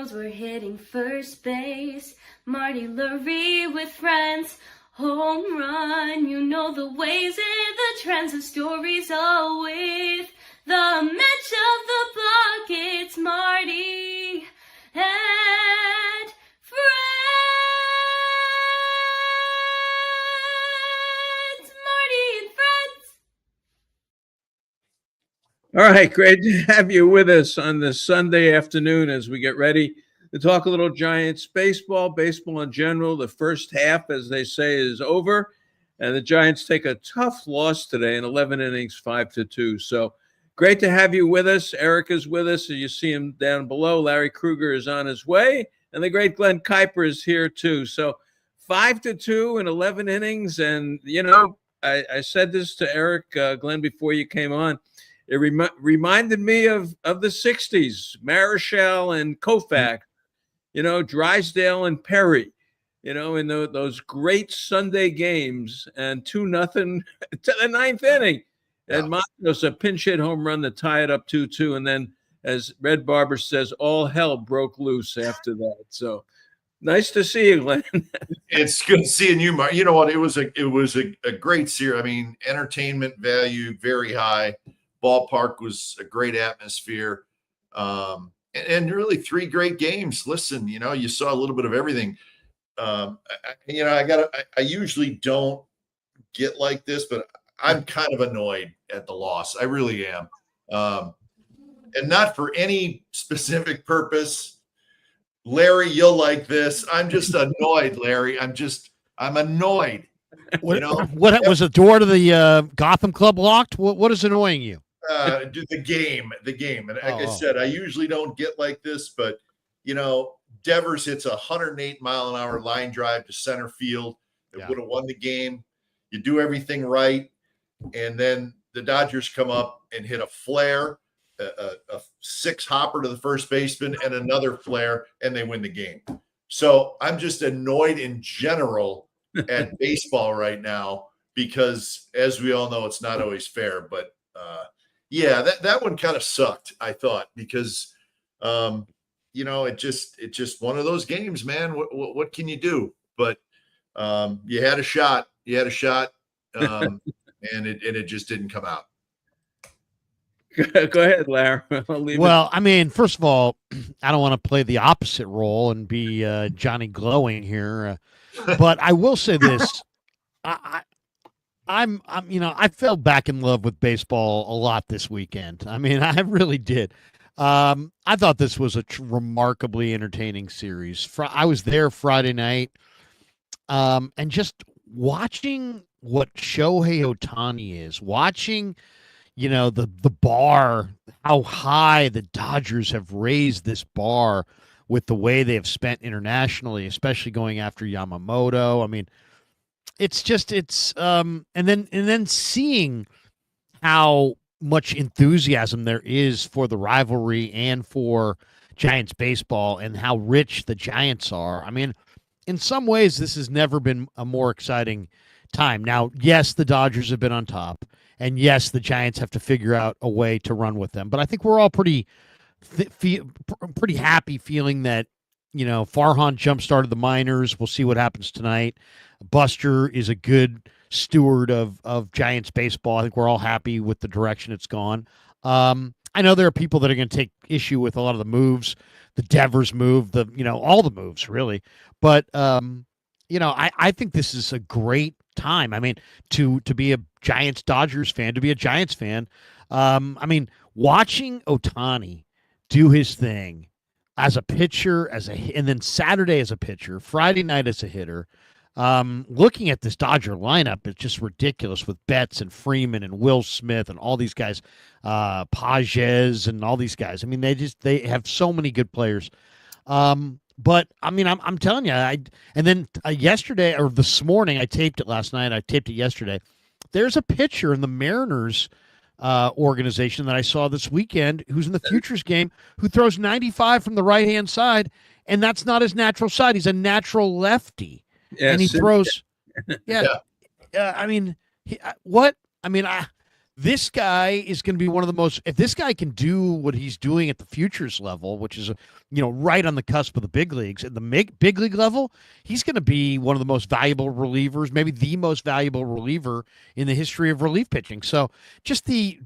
Astros were hitting first base. Marty Lurie with friends. Home run, you know the ways and the trends, the stories all with the mitch of the block. It's Marty and friends. Marty and friends. All right, great to have you with us on this Sunday afternoon as we get ready to talk a little Giants baseball in general. The first half, as they say, is over, and the Giants take a tough loss today in 11 innings, 5-2. So great to have you with us. Eric is with us, and you see him down below. Larry Krueger is on his way, and the great Glenn Kuiper is here too. So 5-2 in 11 innings, and I said this to Eric, Glenn, before you came on. It reminded me of the 60s, Marichal and Koufax, Drysdale and Perry, in those great Sunday games, and 2-0 to the ninth inning. And Montos, a pinch hit home run to tie it up 2-2. And then, as Red Barber says, all hell broke loose after that. So nice to see you, Glenn. It's good seeing you, Mark. You know what? It was a great series. I mean, entertainment value very high. Ballpark was a great atmosphere. And really 3 great games. Listen, you saw a little bit of everything. I usually don't get like this, but I'm kind of annoyed at the loss. I really am. And not for any specific purpose. Larry, you'll like this. I'm just annoyed, Larry. I'm annoyed. What was the door to the Gotham Club locked? What is annoying you? The game. And like I said, I usually don't get like this, but Devers hits a 108-mile-an-hour line drive to center field that would have won the game. You do everything right, and then the Dodgers come up and hit a flare, a 6-hopper to the first baseman, and another flare, and they win the game. So I'm just annoyed in general at baseball right now because, as we all know, it's not always fair. But that one kind of sucked, I thought, because it's just one of those games, man. What can you do? But you had a shot. And it just didn't come out. Go ahead, Larry. I mean, first of all, I don't want to play the opposite role and be Johnny Glowing here, but I will say this: I fell back in love with baseball a lot this weekend. I mean, I really did. I thought this was a remarkably entertaining series. I was there Friday night, and just watching what Shohei Ohtani is, watching, the bar, how high the Dodgers have raised this bar with the way they have spent internationally, especially going after Yamamoto. I mean, and then seeing how much enthusiasm there is for the rivalry and for Giants baseball and how rich the Giants are. I mean, in some ways, this has never been a more exciting time. Now, yes, the Dodgers have been on top, and yes, the Giants have to figure out a way to run with them. But I think we're all pretty happy feeling that, Farhan jump-started the minors. We'll see what happens tonight. Buster is a good steward of Giants baseball. I think we're all happy with the direction it's gone. I know there are people that are going to take issue with a lot of the moves, the Devers move, all the moves really. But, I think this is a great time. I mean, to be a Giants-Dodgers fan, to be a Giants fan. I mean, watching Ohtani do his thing as a pitcher, and then Saturday as a pitcher, Friday night as a hitter, looking at this Dodger lineup, it's just ridiculous with Betts and Freeman and Will Smith and all these guys, Pages and all these guys. I mean, they have so many good players. But I mean, I'm telling you, yesterday or this morning, I taped it last night. I taped it yesterday. There's a pitcher in the Mariners organization that I saw this weekend who's in the futures game who throws 95 from the right-hand side, and that's not his natural side. He's a natural lefty. Yes, and he throws. I mean, what? I mean, this guy is going to be one of the most, if this guy can do what he's doing at the futures level, which is, right on the cusp of the big leagues, at the big league level, he's going to be one of the most valuable relievers, maybe the most valuable reliever in the history of relief pitching. So just the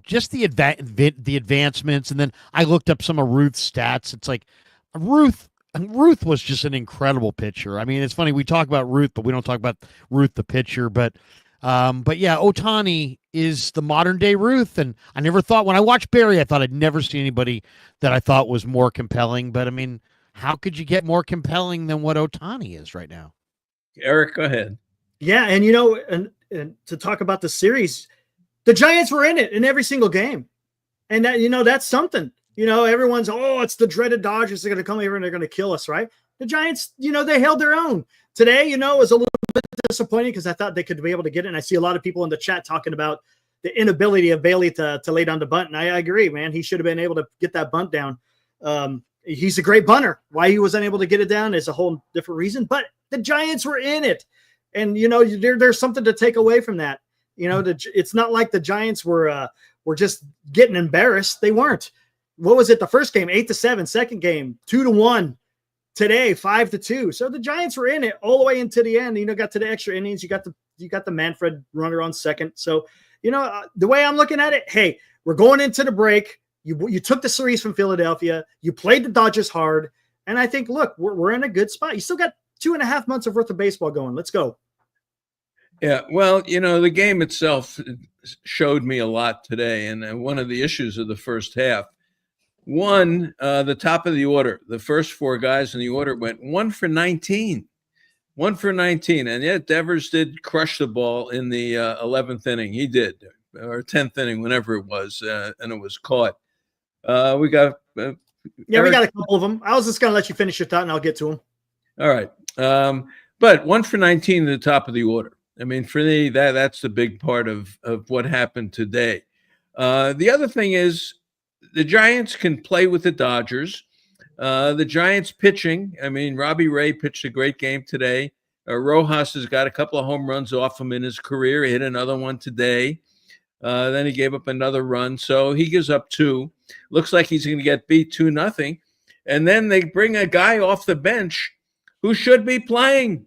advancements. And then I looked up some of Ruth's stats. It's like Ruth was just an incredible pitcher. I mean, it's funny, we talk about Ruth, but we don't talk about Ruth the pitcher. But yeah, Ohtani is the modern day Ruth. And I never thought, when I watched Barry, I thought I'd never see anybody that I thought was more compelling. But I mean, how could you get more compelling than what Ohtani is right now? Eric, go ahead. Yeah. And, and to talk about the series, the Giants were in it in every single game. And that, that's something, everyone's, it's the dreaded Dodgers. They're going to come here and they're going to kill us. Right. The Giants, they held their own. Today, it was a little bit disappointing because I thought they could be able to get it. And I see a lot of people in the chat talking about the inability of Bailey to lay down the bunt. And I agree, man. He should have been able to get that bunt down. He's a great bunter. Why he was unable to get it down is a whole different reason. But the Giants were in it. And, there's something to take away from that. It's not like the Giants were just getting embarrassed. They weren't. What was it? The first game, 8-7, second game, 2-1. Today, 5-2. So the Giants were in it all the way into the end. Got to the extra innings. You got the Manfred runner on second. So, the way I'm looking at it, hey, we're going into the break. You took the series from Philadelphia. You played the Dodgers hard. And I think, look, we're in a good spot. You still got 2.5 months of worth of baseball going. Let's go. Yeah, well, the game itself showed me a lot today. And one of the issues of the first half, the top of the order, the first four guys in the order went 1 for 19. 1 for 19. And yet Devers did crush the ball in the 11th inning. He did, or 10th inning, whenever it was, and it was caught. We got Eric, we got a couple of them. I was just going to let you finish your thought, and I'll get to them. All right. But 1 for 19 at the top of the order. I mean, for me, that's the big part of what happened today. The other thing is, the Giants can play with the Dodgers. The Giants pitching, I mean, Robbie Ray pitched a great game today. Rojas has got a couple of home runs off him in his career. He hit another one today. Then he gave up another run. So he gives up 2. Looks like he's going to get beat 2-0. And then they bring a guy off the bench who should be playing.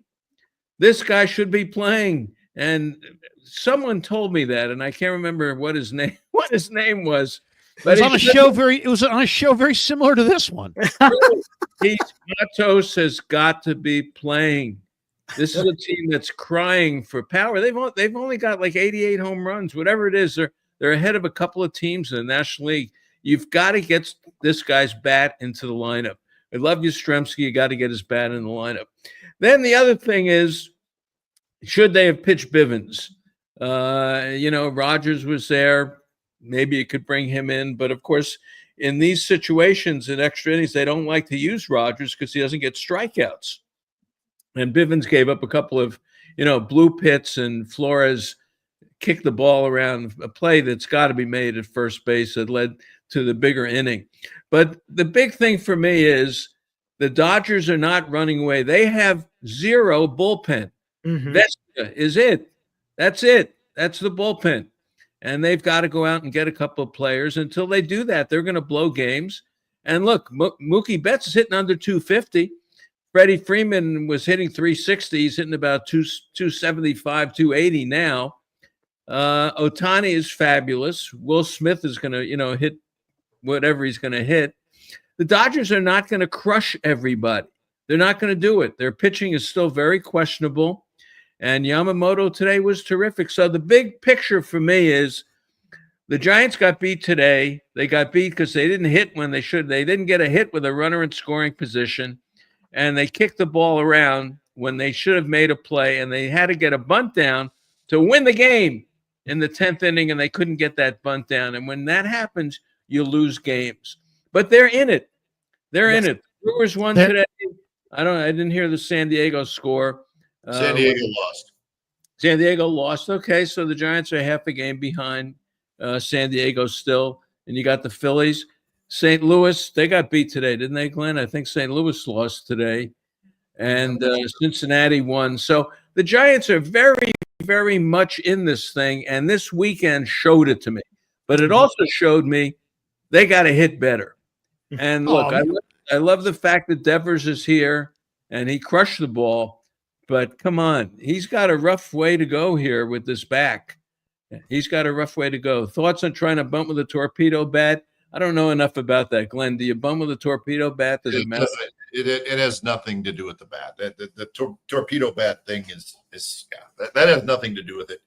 This guy should be playing. And someone told me that, and I can't remember what his name was. But it was on a show very similar to this one. Matos has got to be playing. This is a team that's crying for power. They've only got like 88 home runs, whatever it is. They're ahead of a couple of teams in the National League. You've got to get this guy's bat into the lineup. I love Yastrzemski. You got to get his bat in the lineup. Then the other thing is, should they have pitched Bivens? Rogers was there. Maybe you could bring him in. But, of course, in these situations in extra innings, they don't like to use Rogers because he doesn't get strikeouts. And Bivens gave up a couple of, blue pits, and Flores kicked the ball around, a play that's got to be made at first base that led to the bigger inning. But the big thing for me is the Dodgers are not running away. They have 0 bullpen. Mm-hmm. Vesca is it. That's it. That's the bullpen. And they've got to go out and get a couple of players. Until they do that, they're going to blow games. And look, Mookie Betts is hitting under 250. Freddie Freeman was hitting 360. He's hitting about 275, 280 now. Ohtani is fabulous. Will Smith is going to, hit whatever he's going to hit. The Dodgers are not going to crush everybody. They're not going to do it. Their pitching is still very questionable. And Yamamoto today was terrific. So the big picture for me is the Giants got beat today. They got beat because they didn't hit when they should. They didn't get a hit with a runner in scoring position. And they kicked the ball around when they should have made a play. And they had to get a bunt down to win the game in the 10th inning. And they couldn't get that bunt down. And when that happens, you lose games. But they're in it. They're in it. Brewers won today. I didn't hear the San Diego score. San Diego lost. San Diego lost. Okay, so the Giants are half a game behind San Diego still. And you got the Phillies. St. Louis, they got beat today, didn't they, Glenn? I think St. Louis lost today. And Cincinnati won. So the Giants are very, very much in this thing. And this weekend showed it to me. but it also showed me they got to hit better. And look, I love the fact that Devers is here and he crushed the ball, but come on, he's got a rough way to go here with this back. He's got a rough way to go. Thoughts on trying to bunt with a torpedo bat? I don't know enough about that, Glenn. Do you bunt with a torpedo bat? Does it matter? It has nothing to do with the bat. The torpedo bat thing that has nothing to do with it.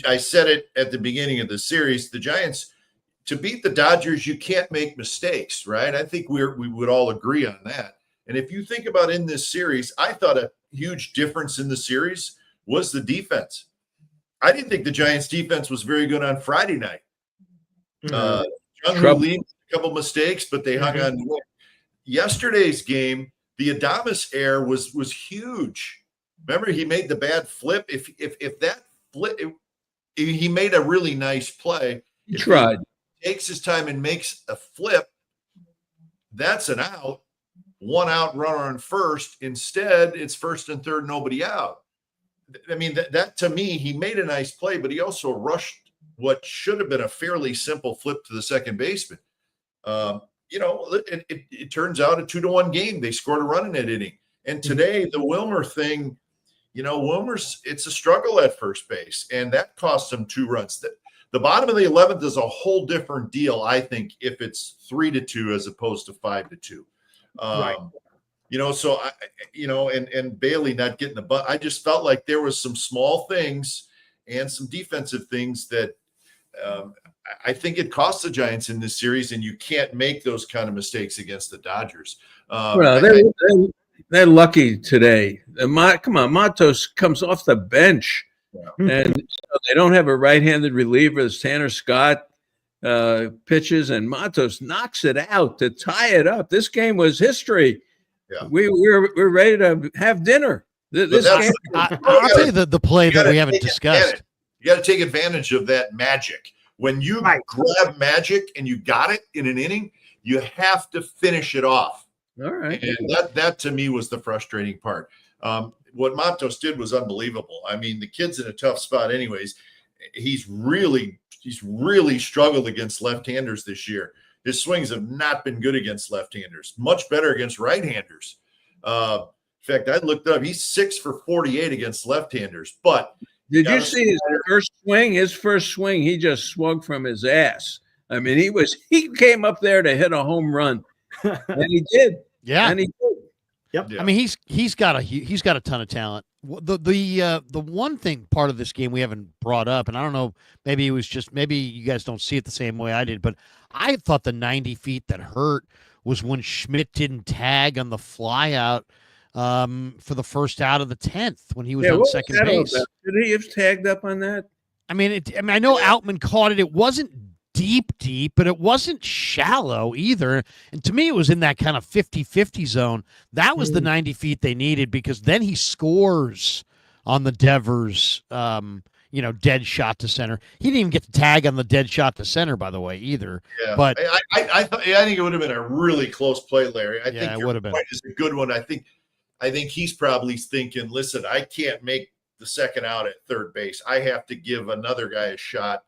I said it at the beginning of the series. The Giants, to beat the Dodgers, you can't make mistakes, right? I think we would all agree on that. And if you think about in this series, I thought a huge difference in the series was the defense. I didn't think the Giants' defense was very good on Friday night. Jung Lee, a couple mistakes, but they hung on to it. Yesterday's game, the Adames error was huge. Remember, he made the bad flip. If that flip, he made a really nice play. He tried. He takes his time and makes a flip. That's an out. One out, runner on first. Instead, it's first and third, nobody out. I mean, that to me, he made a nice play, but he also rushed what should have been a fairly simple flip to the second baseman. It turns out a 2-1 game. They scored a run in that inning. And today, the Wilmer thing, Wilmer's, it's a struggle at first base, and that cost him 2 runs. The bottom of the 11th is a whole different deal, I think, if it's 3-2 as opposed to 5-2. Right. So and Bailey not getting the butt. I just felt like there was some small things and some defensive things that I think it cost the Giants in this series, and you can't make those kind of mistakes against the Dodgers. They're lucky today. Come on, Matos comes off the bench, and they don't have a right-handed reliever as Tanner Scott pitches, and Matos knocks it out to tie it up. This game was history. Yeah. We're ready to have dinner. This game, I'll tell you the play that we haven't discussed. You got to take advantage of that magic. When you grab magic and you got it in an inning, you have to finish it off. All right. And that to me was the frustrating part. What Matos did was unbelievable. I mean, the kid's in a tough spot anyways. He's really struggled against left-handers this year. His swings have not been good against left-handers, much better against right-handers. In fact, I looked up, he's 6 for 48 against left-handers. But did you see his first swing? His first swing, he just swung from his ass. I mean, he came up there to hit a home run, and he did. Yeah, and he did. Yep. Yeah. I mean, he's got a ton of talent. The one thing part of this game we haven't brought up, and I don't know, maybe you guys don't see it the same way I did, but I thought the 90 feet that hurt was when Schmidt didn't tag on the fly out for the first out of the 10th when he was on second base. Did he have tagged up on that? I mean, I know Outman caught it. It wasn't deep, but it wasn't shallow either. And to me, it was in that kind of 50-50 zone. That was the 90 feet they needed, because then he scores on the Devers, dead shot to center. He didn't even get the tag on the dead shot to center, by the way, either. Yeah. But I think it would have been a really close play, Larry. I think it would have been. Point is a good one. I think he's probably thinking, listen, I can't make the second out at third base. I have to give another guy a shot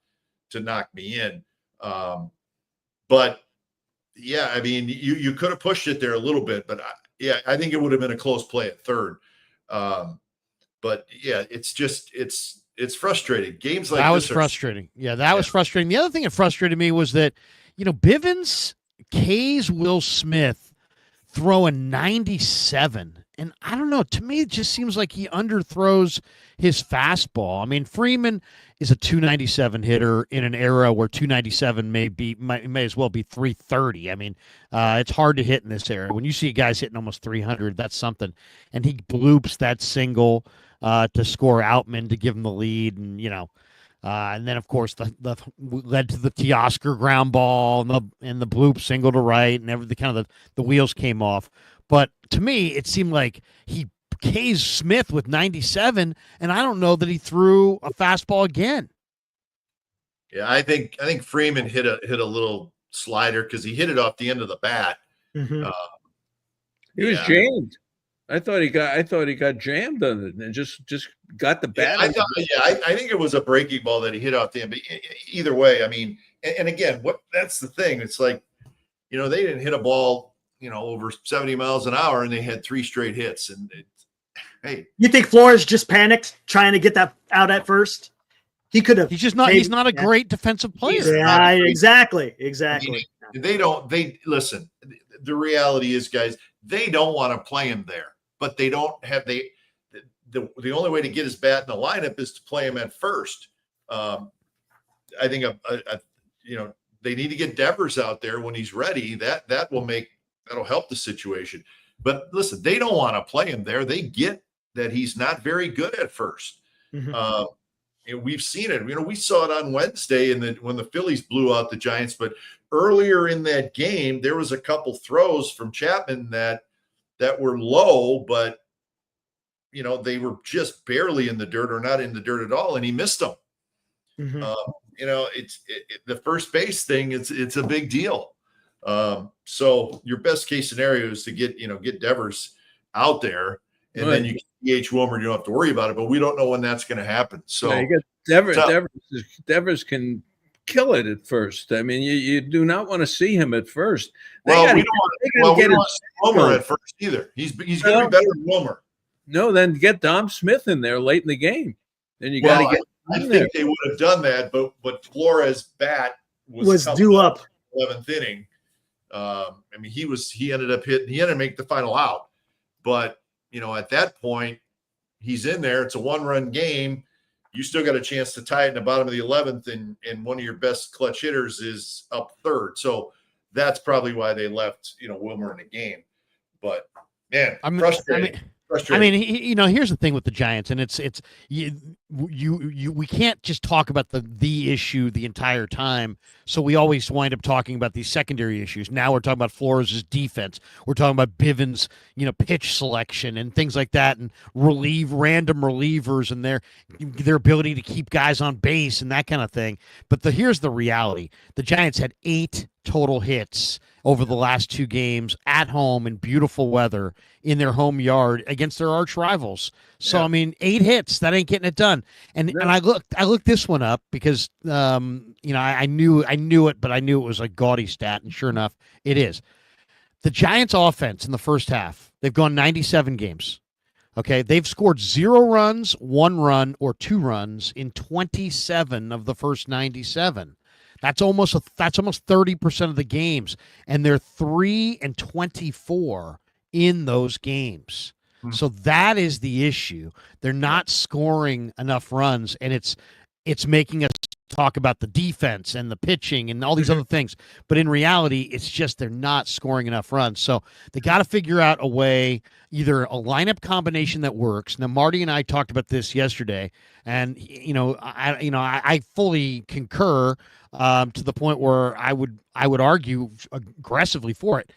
to knock me in. But yeah, I mean, you could have pushed it there a little bit, but I think it would have been a close play at third. But yeah, it's frustrating. Games like that this was frustrating. That was frustrating. The other thing that frustrated me was that, Bivens, K's Will Smith throwing 97. And I don't know, to me, it just seems like he underthrows his fastball. I mean, Freeman is a 297 hitter in an era where 297 may as well be 330. I mean, it's hard to hit in this era. When you see guys hitting almost 300, that's something. And he bloops that single to score Outman to give him the lead. And, and then, of course, the led to the Teoscar ground ball and the bloop single to right, and everything, the wheels came off. But to me, it seemed like he K's Smith with 97, and I don't know that he threw a fastball again. Yeah, I think Freeman hit a little slider because he hit it off the end of the bat. Mm-hmm. He was jammed. I thought he got jammed on it and just got the bat. I think it was a breaking ball that he hit off the end. But either way, I mean, And again, that's the thing. It's like, they didn't hit a ball, over 70 miles an hour, and they had 3 straight hits. And hey, you think Flores just panicked trying to get that out at first? He could have. He's just not. He's not a great defensive player. Yeah, exactly. Listen. The reality is, guys, they don't want to play him there, but they don't have the only way to get his bat in the lineup is to play him at first. I think they need to get Devers out there when he's ready. That'll help the situation. But listen, they don't want to play him there. They get that he's not very good at first. Mm-hmm. We've seen it. We saw it on Wednesday when the Phillies blew out the Giants. But earlier in that game, there was a couple throws from Chapman that were low, but they were just barely in the dirt or not in the dirt at all, and he missed them. Mm-hmm. It's the first base thing. It's a big deal. So your best case scenario is to get Devers out there, and then you can DH Wilmer. You don't have to worry about it, but we don't know when that's going to happen. So you get Devers can kill it at first. I mean, you do not want to see him at first. We don't want Wilmer at first either. He's going to be better than Wilmer. No, then get Dom Smith in there late in the game. Then you got to get. I think they would have done that, but Flores' bat was due up 11th inning. He ended up making the final out, but at that point he's in there. It's a 1-run game. You still got a chance to tie it in the bottom of the 11th, and one of your best clutch hitters is up third. So that's probably why they left Wilmer in the game. But man, frustrating. I mean, here's the thing with the Giants, and we can't just talk about the issue the entire time. So we always wind up talking about these secondary issues. Now we're talking about Flores' defense. We're talking about Bivens, pitch selection and things like that, and random relievers and their ability to keep guys on base and that kind of thing. But here's the reality: the Giants had 8 total hits over the last 2 games at home in beautiful weather in their home yard against their arch rivals. So, yeah. I mean, 8 hits, that ain't getting it done. And I looked this one up because, I knew it, but I knew it was a gaudy stat. And sure enough, it is. The Giants offense in the first half, they've gone 97 games. Okay. They've scored 0 runs, 1 run, or 2 runs in 27 of the first 97. That's almost 30% of the games, and they're 3-24 in those games. Mm-hmm. So that is the issue. They're not scoring enough runs, and it's making us talk about the defense and the pitching and all these other things. But in reality, it's just they're not scoring enough runs. So they got to figure out a way, either a lineup combination that works. Now, Marty and I talked about this yesterday, and I fully concur to the point where I would argue aggressively for it.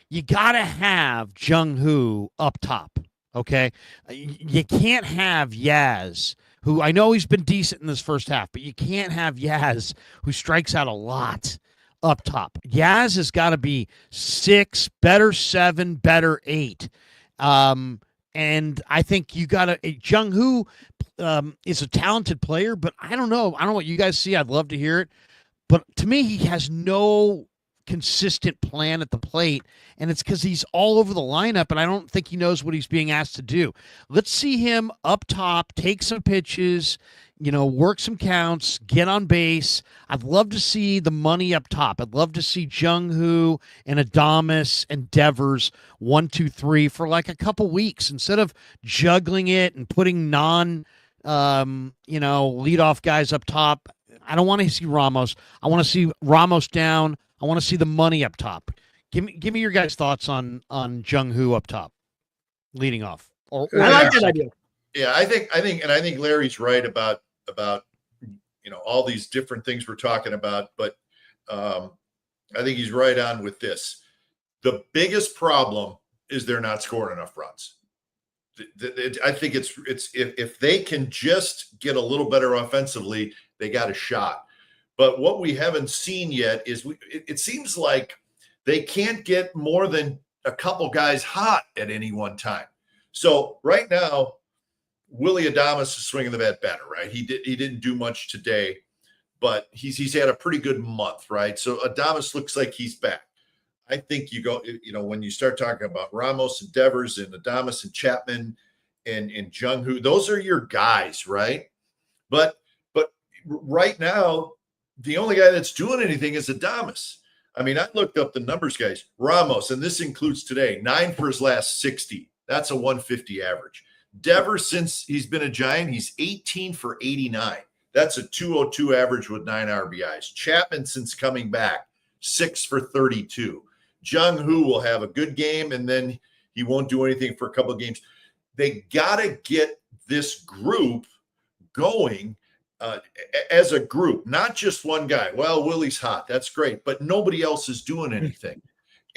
You got to have Jung-Hoo up top. Okay, you can't have Yaz, who I know he's been decent in this first half, but you can't have Yaz, who strikes out a lot, up top. Yaz has got to be 6, better 7, better 8. And I think you got to – Jung-Hoo is a talented player, but I don't know. I don't know what you guys see. I'd love to hear it. But to me, he has no consistent plan at the plate, and it's because he's all over the lineup, and I don't think he knows what he's being asked to do. Let's see him up top, take some pitches, work some counts, get on base. I'd love to see the money up top. I'd love to see Jung-Hoo and Adames and Devers 1, 2, 3 for like a couple weeks instead of juggling it and putting leadoff guys up top. I don't want to see Ramos. I want to see Ramos down. I want to see the money up top. Give me your guys' thoughts on Jung-Hoo up top, leading off. I like that idea. Yeah, I think Larry's right about all these different things we're talking about, but I think he's right on with this. The biggest problem is they're not scoring enough runs. I think it's if they can just get a little better offensively, they got a shot. But what we haven't seen yet is it seems like they can't get more than a couple guys hot at any one time. So right now, Willie Adames is swinging the bat better, right? He didn't do much today, but he's had a pretty good month, right? So Adames looks like he's back. I think you go, when you start talking about Ramos and Devers and Adames and Chapman and Jung-Hoo, those are your guys, right? But right now, the only guy that's doing anything is Adames. I mean, I looked up the numbers, guys. Ramos, and this includes today, 9 for his last 60. That's a 150 average. Devers, since he's been a Giant, he's 18 for 89. That's a 202 average with 9 RBIs. Chapman, since coming back, 6 for 32. Jung-Hoo will have a good game, and then he won't do anything for a couple of games. They got to get this group going as a group, not just one guy. Well, Willie's hot. That's great, but nobody else is doing anything.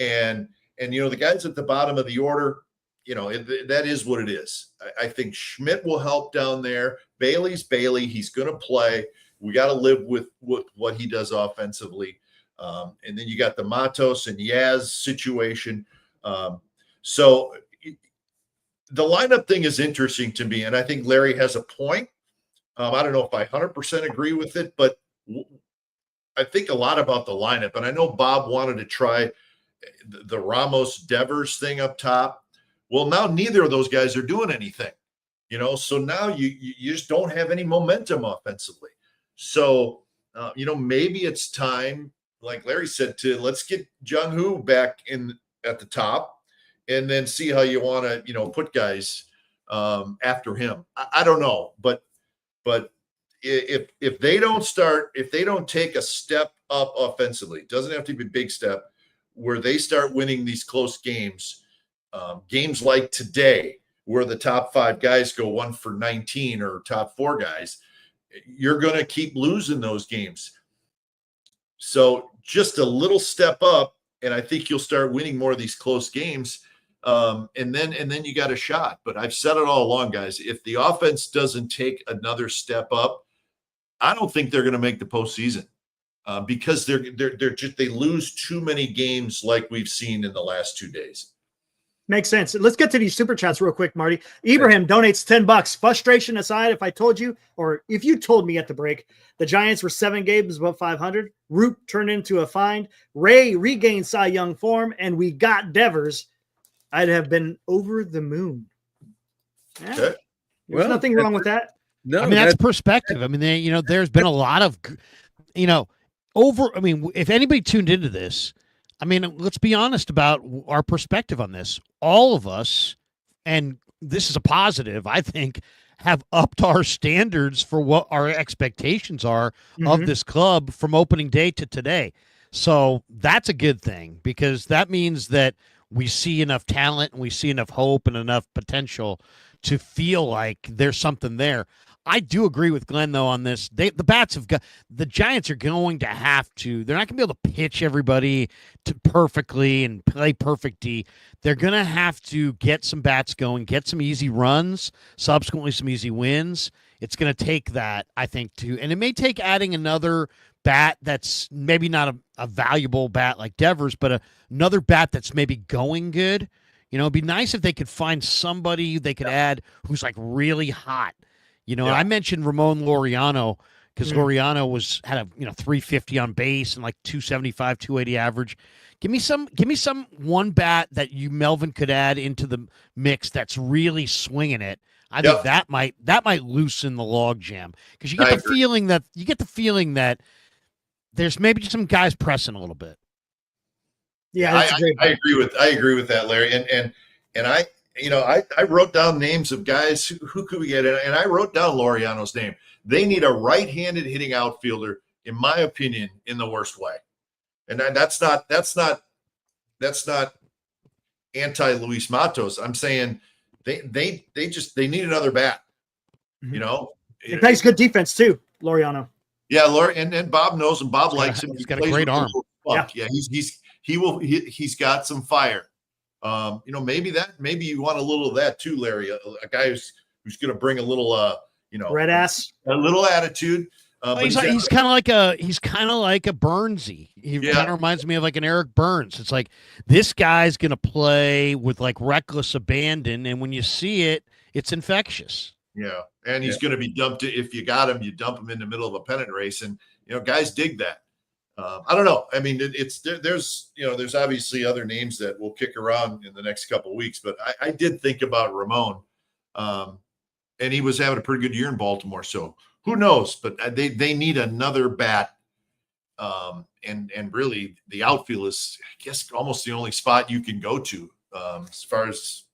And the guys at the bottom of the order, that is what it is. I think Schmidt will help down there. Bailey's Bailey. He's going to play. We got to live with what he does offensively. And then you got the Matos and Yaz situation. So the lineup thing is interesting to me, and I think Larry has a point. I don't know if I 100% agree with it, but I think a lot about the lineup. And I know Bob wanted to try the Ramos Devers thing up top. Well, now neither of those guys are doing anything, so now you just don't have any momentum offensively. So, maybe it's time, like Larry said, let's get Jung-Hoo back in at the top and then see how you want to, put guys after him. I don't know, but if they don't take a step up offensively, it doesn't have to be a big step, where they start winning these close games, games like today, where the top 5 guys go 1 for 19 or top 4 guys, you're going to keep losing those games. So just a little step up, and I think you'll start winning more of these close games. And then you got a shot. But I've said it all along, guys, if the offense doesn't take another step up, I don't think they're going to make the postseason because they lose too many games like we've seen in the last 2 days. Makes sense. Let's get to these super chats real quick, Marty. Ibrahim donates $10. Frustration aside, if I told you, or if you told me at the break, the Giants were 7 games above 500, Root turned into a find, Ray regained Cy Young form, and we got Devers, I'd have been over the moon. Yeah. Okay. There's nothing wrong with that. No, I mean, that's perspective. I mean, there's been a lot of, if anybody tuned into this, I mean, let's be honest about our perspective on this. All of us, and this is a positive, I think, have upped our standards for what our expectations are of this club from opening day to today. So that's a good thing, because that means that we see enough talent and we see enough hope and enough potential to feel like there's something there. I do agree with Glenn, though, on this. The bats have got, the Giants are going to have to, they're not going to be able to pitch everybody to perfectly and play perfect D. They're going to have to get some bats going, get some easy runs, subsequently some easy wins. It's going to take that, I think, too. And it may take adding another bat that's maybe not a valuable bat like Devers, but another bat that's maybe going good. It'd be nice if they could find somebody they could add who's like really hot. And I mentioned Ramon Laureano because Laureano had a 350 on base and like 275, 280 average. Give me some one bat that Melvin could add into the mix that's really swinging it. I think that might loosen the log jam, because you get the feeling that there's maybe some guys pressing a little bit. Yeah, I agree with that, Larry. And I wrote down names of guys who could we get, and I wrote down Laureano's name. They need a right-handed hitting outfielder, in my opinion, in the worst way. And that's not anti-Luis Matos. I'm saying they need another bat. He plays good defense too, Laureano. Yeah, and Bob knows him. Bob likes him. He's got a great arm. Yeah, he's got some fire. Maybe you want a little of that too, Larry. A guy who's going to bring a little, red ass, a little attitude. He's kind of like a Burnsy. He kind of reminds me of like an Eric Burns. It's like this guy's going to play with like reckless abandon, and when you see it, it's infectious. Yeah, and he's going to be dumped. If you got him, you dump him in the middle of a pennant race, and guys dig that. I don't know. I mean, there's obviously other names that will kick around in the next couple of weeks, but I did think about Ramon, and he was having a pretty good year in Baltimore. So who knows? But they need another bat, and really the outfield is, I guess, almost the only spot you can go to as far as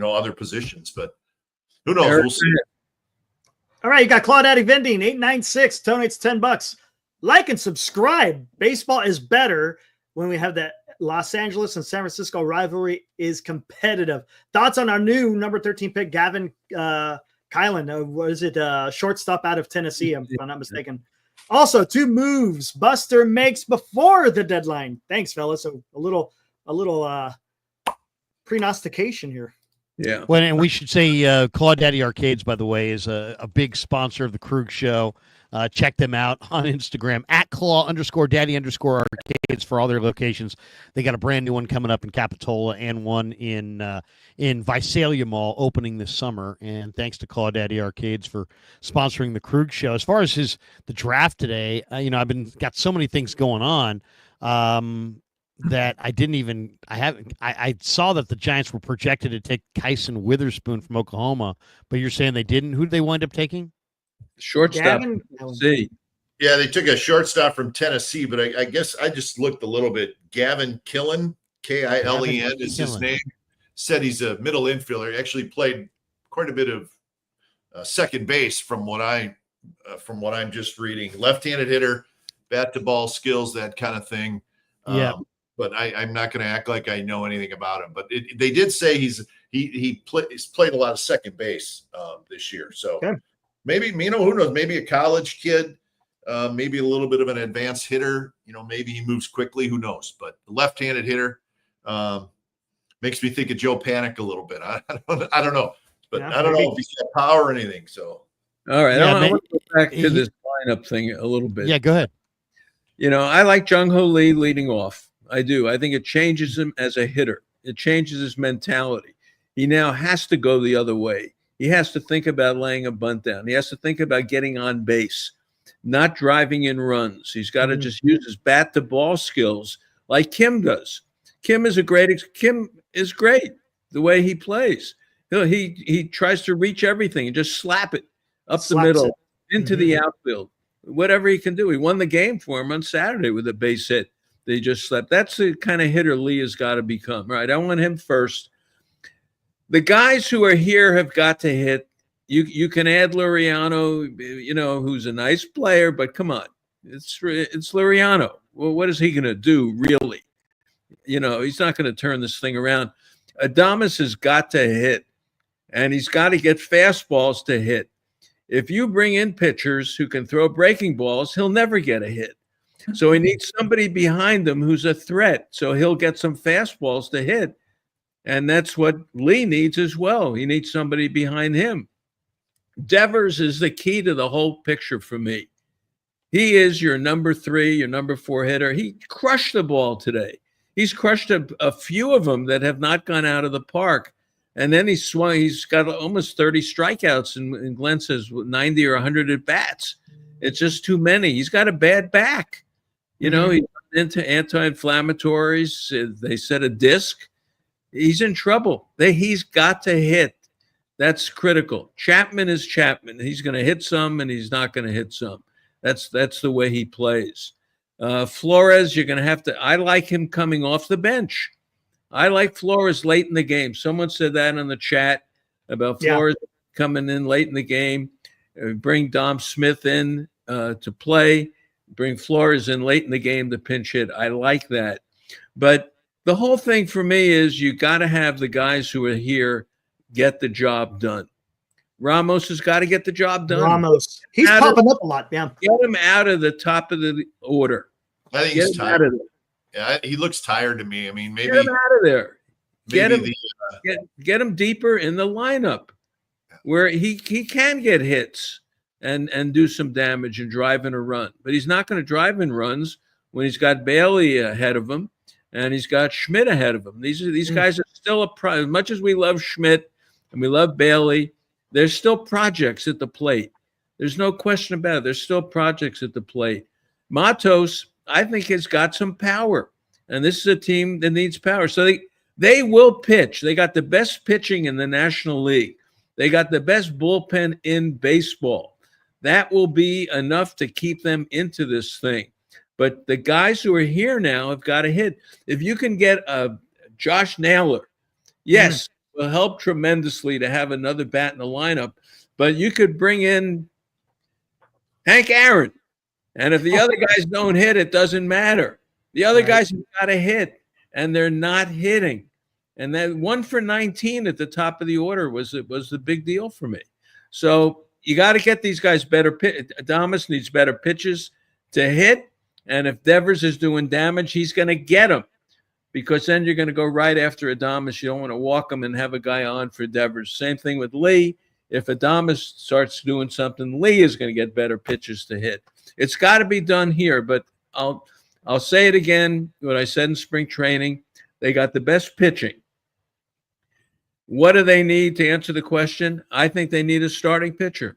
other positions. But who knows? We'll see. All right, you got Claudette Vending, 896, donates $10. Like and subscribe. Baseball is better when we have that Los Angeles and San Francisco rivalry is competitive. Thoughts on our new number 13 pick, Gavin Kylan? What is it? Shortstop out of Tennessee, if I'm not mistaken. Also, 2 moves Buster makes before the deadline. Thanks, fellas. So a little prognostication here. Yeah. Well, and we should say Claudaddy Arcades, by the way, is a big sponsor of the Krug Show. Check them out on Instagram at Claw_Daddy_Arcades for all their locations. They got a brand new one coming up in Capitola and one in Visalia Mall opening this summer. And thanks to Claudaddy Arcades for sponsoring the Krug Show. As far as the draft today, I've got so many things going on that I saw that the Giants were projected to take Kyson Witherspoon from Oklahoma, but you're saying they didn't. Who did they wind up taking? Shortstop. See. Yeah, they took a shortstop from Tennessee, but I guess I just looked a little bit. Gavin Killen, Kilen is his name. Said he's a middle infielder. He actually played quite a bit of second base from what I'm just reading. Left-handed hitter, bat to ball skills, that kind of thing. Yeah. But I'm not going to act like I know anything about him. But they did say he's played a lot of second base this year. So. Okay. Maybe, who knows, maybe a college kid, maybe a little bit of an advanced hitter, maybe he moves quickly, who knows. But the left-handed hitter makes me think of Joe Panic a little bit. I don't know. But yeah, I don't know if he's got power or anything. So, all right. I want to go back to this lineup thing a little bit. Yeah, go ahead. I like Jung-Ho Lee leading off. I do. I think it changes him as a hitter. It changes his mentality. He now has to go the other way. He has to think about laying a bunt down. He has to think about getting on base, not driving in runs. He's got to just use his bat to ball skills like Kim does. Kim is great the way he plays. He tries to reach everything and just slap it up the middle into the outfield. Whatever he can do. He won the game for him on Saturday with a base hit. They just slapped. That's the kind of hitter Lee has got to become. Right. I want him first. The guys who are here have got to hit. You can add Laureano, who's a nice player, but come on, it's Laureano. Well, what is he going to do, really? He's not going to turn this thing around. Adames has got to hit, and he's got to get fastballs to hit. If you bring in pitchers who can throw breaking balls, he'll never get a hit. So he needs somebody behind him who's a threat, so he'll get some fastballs to hit. And that's what Lee needs as well. He needs somebody behind him. Devers is the key to the whole picture for me. He is your number 3, your number 4 hitter. He crushed the ball today. He's crushed a few of them that have not gone out of the park. And then he swung. He's got almost 30 strikeouts, and Glenn says 90 or 100 at bats. It's just too many. He's got a bad back. He's into anti-inflammatories. They said a disc. He's in trouble. He's got to hit. That's critical. Chapman is Chapman. He's going to hit some, and he's not going to hit some. That's the way he plays. Flores, you're going to have to. I like him coming off the bench. I like Flores late in the game. Someone said that in the chat about Flores coming in late in the game. Bring Dom Smith in to play. Bring Flores in late in the game to pinch hit. I like that. But the whole thing for me is you got to have the guys who are here get the job done. Ramos has got to get the job done. He's popping up a lot. Yeah. Get him out of the top of the order. I think he's tired. Yeah, he looks tired to me. I mean, maybe get him out of there. Get him deeper in the lineup where he can get hits and do some damage and drive in a run. But he's not going to drive in runs when he's got Bailey ahead of him and he's got Schmidt ahead of him. These guys are still as much as we love Schmidt and we love Bailey, there's still projects at the plate. There's no question about it. There's still projects at the plate. Matos, I think, has got some power. And this is a team that needs power. So they will pitch. They got the best pitching in the National League. They got the best bullpen in baseball. That will be enough to keep them into this thing. But the guys who are here now have got to hit. If you can get a Josh Naylor, yes, will help tremendously to have another bat in the lineup. But you could bring in Hank Aaron. And if the other guys don't hit, it doesn't matter. The other guys have got to hit, and they're not hitting. And then 1 for 19 at the top of the order was the big deal for me. So you got to get these guys better. Adames needs better pitches to hit. And if Devers is doing damage, he's going to get them, because then you're going to go right after Adames. You don't want to walk him and have a guy on for Devers. Same thing with Lee. If Adames starts doing something, Lee is going to get better pitches to hit. It's got to be done here, but I'll say it again, what I said in spring training. They got the best pitching. What do they need to answer the question? I think they need a starting pitcher.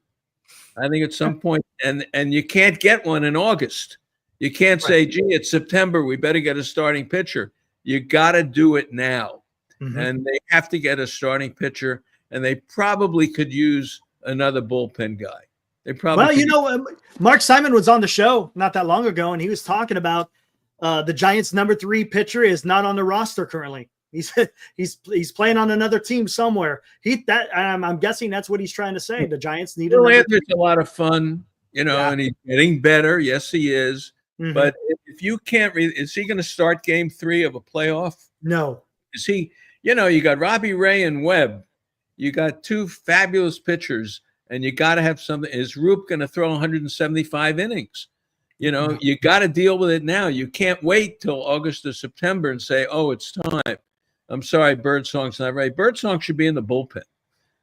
I think at some point, and you can't get one in August. You can't say, gee, it's September, we better get a starting pitcher. You got to do it now. And they have to get a starting pitcher, and they probably could use another bullpen guy. They probably Mark Simon was on the show not that long ago, and he was talking about the Giants' number 3 pitcher is not on the roster currently. He's playing on another team somewhere. I'm guessing that's what he's trying to say. The Giants need Landry's a lot of fun, and he's getting better. Yes, he is. But if you can't is he going to start game 3 of a playoff? No. Is he, you got Robbie Ray and Webb. You got 2 fabulous pitchers, and you got to have something. Is Roop going to throw 175 innings? You got to deal with it now. You can't wait till August or September and say, oh, it's time. I'm sorry, Birdsong's not right. Birdsong should be in the bullpen.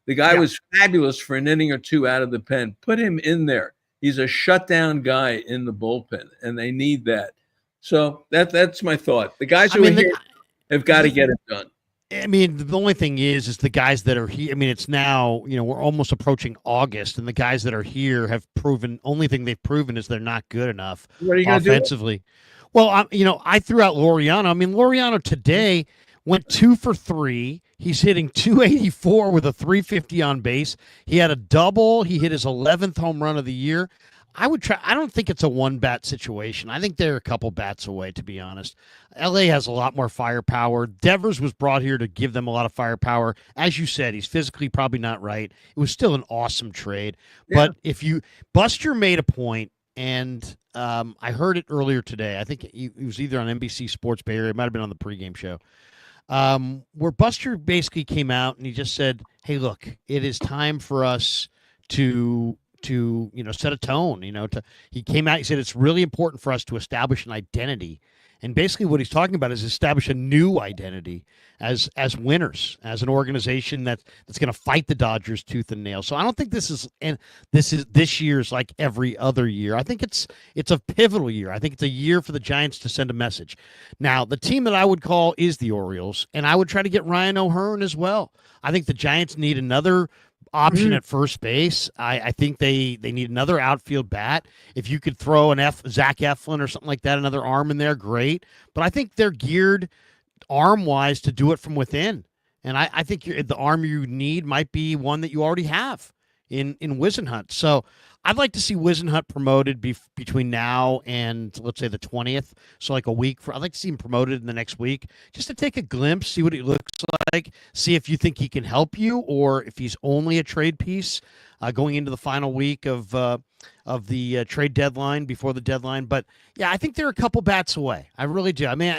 The guy was fabulous for an inning or 2 out of the pen. Put him in there. He's a shutdown guy in the bullpen, and they need that. So that's my thought. The guys who are here have got to get it done. I mean, the only thing is the guys that are here. I mean, it's now, we're almost approaching August, and the guys that are here have proven, only thing they've proven is they're not good enough offensively. Well, I threw out Laureano. I mean, Laureano today went 2 for 3. He's hitting 284 with a 350 on base. He had a double. He hit his 11th home run of the year. I don't think it's a one-bat situation. I think they're a couple bats away, to be honest. LA has a lot more firepower. Devers was brought here to give them a lot of firepower. As you said, he's physically probably not right. It was still an awesome trade. Yeah. But Buster made a point, and I heard it earlier today. I think it was either on NBC Sports Bay Area. It might have been on the pregame show. Where Buster basically came out and he just said, hey, look, it is time for us to set a tone. He came out, he said, it's really important for us to establish an identity. And basically what he's talking about is establish a new identity as winners, as an organization that's going to fight the Dodgers tooth and nail. So I don't think this year's like every other year. I think it's a pivotal year. I think it's a year for the Giants to send a message. Now, the team that I would call is the Orioles, and I would try to get Ryan O'Hearn as well. I think the Giants need another option at first base. I think they need another outfield bat. If you could throw Zach Eflin or something like that, another arm in there, great. But I think they're geared arm-wise to do it from within. And I think the arm you need might be one that you already have in Wisenhunt. So I'd like to see Wisenhunt promoted between now and, let's say, the 20th. So like a week. I'd like to see him promoted in the next week just to take a glimpse, see what he looks like, see if you think he can help you or if he's only a trade piece going into the final week of the trade deadline, before the deadline. But, yeah, I think they're a couple bats away. I really do. I mean,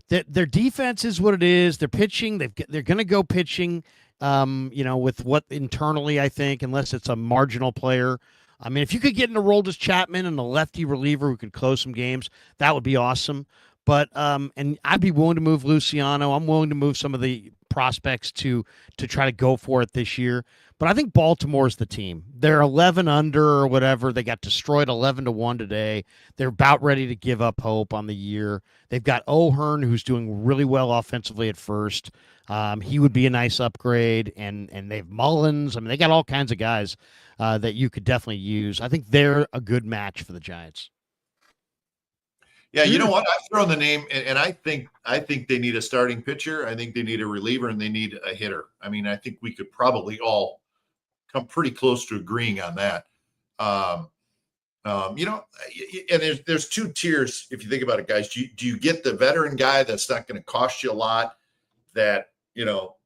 their defense is what it is. They're pitching. They're going to go pitching, with what internally, I think, unless it's a marginal player. I mean, if you could get into Roldis Chapman and a lefty reliever who could close some games, that would be awesome. But and I'd be willing to move Luciano. I'm willing to move some of the prospects to try to go for it this year. But I think Baltimore's the team. They're 11 under or whatever. They got destroyed 11-1 today. They're about ready to give up hope on the year. They've got O'Hearn, who's doing really well offensively at first. He would be a nice upgrade. And they have Mullins. I mean, they got all kinds of guys that you could definitely use. I think they're a good match for the Giants. Yeah, you know what? I've thrown the name, and I think they need a starting pitcher. I think they need a reliever, and they need a hitter. I mean, I think we could probably all come pretty close to agreeing on that. You know, and there's two tiers if you think about it, guys. Do you get the veteran guy that's not going to cost you a lot, that you know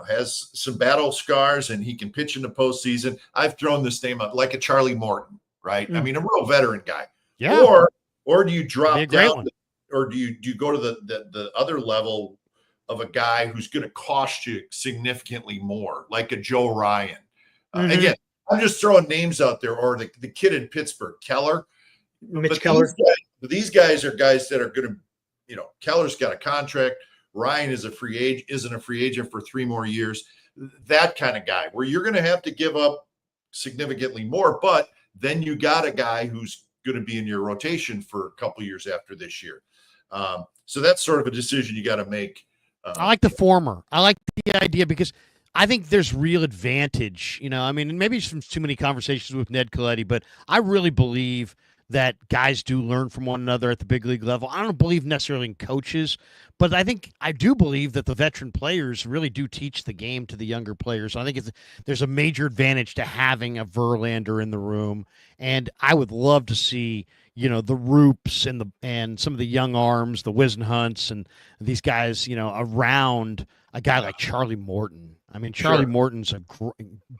has some battle scars and he can pitch in the postseason? I've thrown this name out like a Charlie Morton, right? I mean, a real veteran guy. Yeah. Or do you drop down, one. or do you go to the other level of a guy who's going to cost you significantly more, like a Joe Ryan? Again, I'm just throwing names out there, or the kid in Pittsburgh, Keller. Mitch Keller. These guys are guys that are going to, Keller's got a contract. Ryan isn't a free agent for 3 more years. That kind of guy where you're going to have to give up significantly more, but then you got a guy who's going to be in your rotation for a couple years after this year. So that's sort of a decision you got to make. I like the former. I like the idea because I think there's real advantage. I mean, maybe some too many conversations with Ned Coletti, but I really believe that guys do learn from one another at the big league level. I don't believe necessarily in coaches, but I do believe that the veteran players really do teach the game to the younger players. I think there's a major advantage to having a Verlander in the room, and I would love to see the Roops and some of the young arms, the Wisenhunts, and these guys around a guy like Charlie Morton. I mean, Charlie Morton's a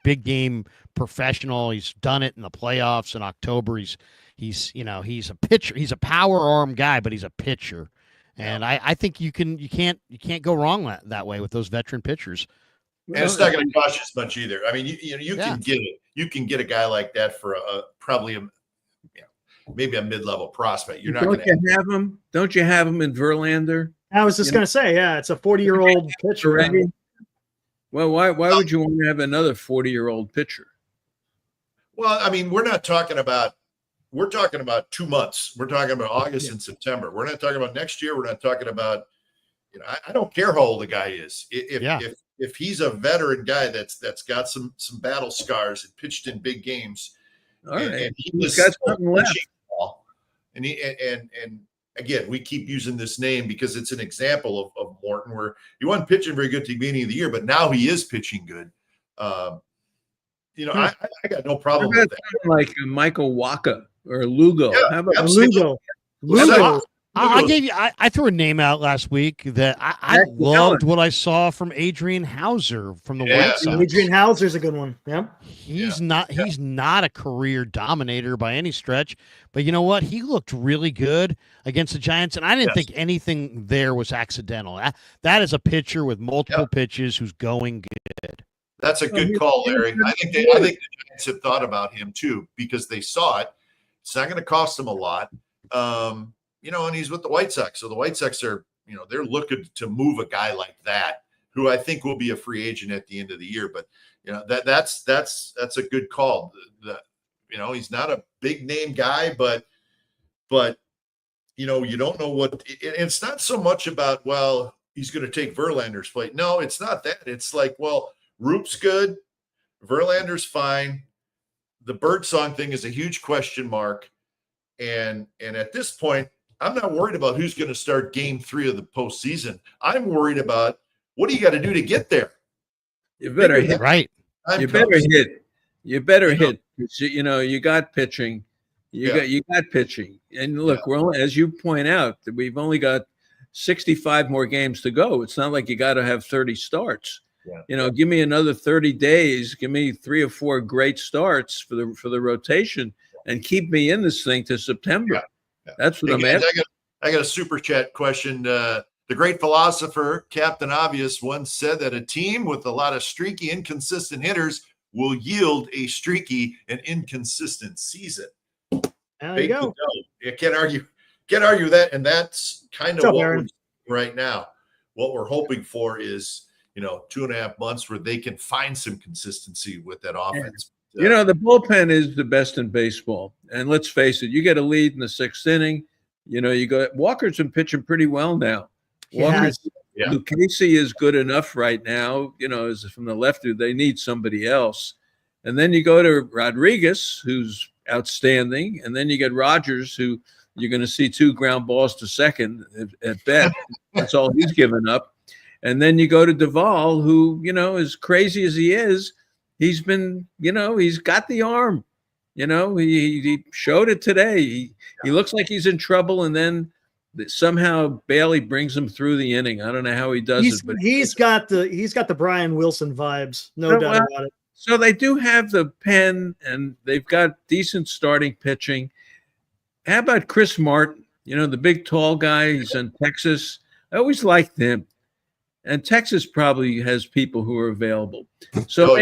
big game professional. He's done it in the playoffs in October. He's a pitcher. He's a power arm guy, but he's a pitcher. And I think you can't go wrong that way with those veteran pitchers. And it's not going to cost you as much either. I mean, you can get it. You can get a guy like that for probably maybe a mid-level prospect. You're not going to have him. Don't you have him in Verlander? I was just going to say, it's a 40-year-old pitcher. Well, why would you want to have another 40-year-old pitcher? Well, I mean, we're talking about 2 months. We're talking about August and September. We're not talking about next year. We're not talking about, I don't care how old the guy is. If he's a veteran guy that's got some battle scars and pitched in big games, all right, and he's got something left. And again, we keep using this name because it's an example of Morton, where he wasn't pitching very good at the beginning of the year, but now he is pitching good. I got no problem with that. Like Michael Wacha or Lugo. Yeah, how about Lugo? I threw a name out last week that I loved what I saw from Adrian Hauser from the White Sox. Adrian Hauser's a good one. Yeah. He's not a career dominator by any stretch, but you know what? He looked really good against the Giants, and I didn't think anything there was accidental. That is a pitcher with multiple pitches who's going good. That's a good call, Larry. I think the Giants have thought about him too, because they saw it. It's not going to cost them a lot. And he's with the White Sox. So the White Sox are, they're looking to move a guy like that, who I think will be a free agent at the end of the year. But, that's a good call. He's not a big name guy, but you don't know what, it's not so much about, well, he's going to take Verlander's place. No, it's not that. It's like, well, Roop's good. Verlander's fine. The Birdsong thing is a huge question mark. And at this point, I'm not worried about who's going to start game 3 of the postseason. I'm worried about what do you got to do to get there. You better hit. Right. You better hit. You better hit. You got pitching. You got pitching. And look, we're only, as you point out, we've only got 65 more games to go. It's not like you got to have 30 starts. Yeah. Give me another 30 days. Give me 3 or 4 great starts for the rotation, and keep me in this thing to September. Yeah. That's what I'm asking. I got a super chat question. The great philosopher Captain Obvious once said that a team with a lot of streaky, inconsistent hitters will yield a streaky and inconsistent season. There you go. You can't argue that, and that's kind of what we're right now. What we're hoping for is 2.5 months where they can find some consistency with that offense. The bullpen is the best in baseball. And let's face it, you get a lead in the 6th inning. Walker's been pitching pretty well now. Lucchesi is good enough right now. As from the left, they need somebody else. And then you go to Rodriguez, who's outstanding. And then you get Rogers, who You're going to see 2 ground balls to second at bet. That's all he's given up. And then you go to Duvall, who, as crazy as he is, he's been, he's got the arm. He showed it today. He looks like he's in trouble, and then somehow Bailey brings him through the inning. I don't know how he does it, but he's got the Brian Wilson vibes, no doubt about it. So they do have the pen, and they've got decent starting pitching. How about Chris Martin? The big tall guy. He's in Texas. I always liked him. And Texas probably has people who are available. So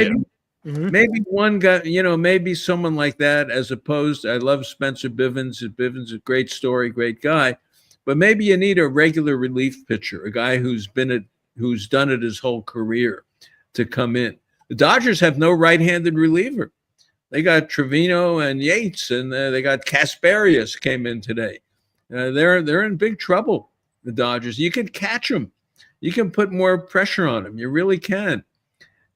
maybe one guy, maybe someone like that, as opposed, I love Spencer Bivens. Bivens is a great story, great guy. But maybe you need a regular relief pitcher, a guy who's done it his whole career to come in. The Dodgers have no right-handed reliever. They got Trevino and Yates, and they got Kasparius came in today. They're in big trouble, the Dodgers. You can catch them. You can put more pressure on them. You really can.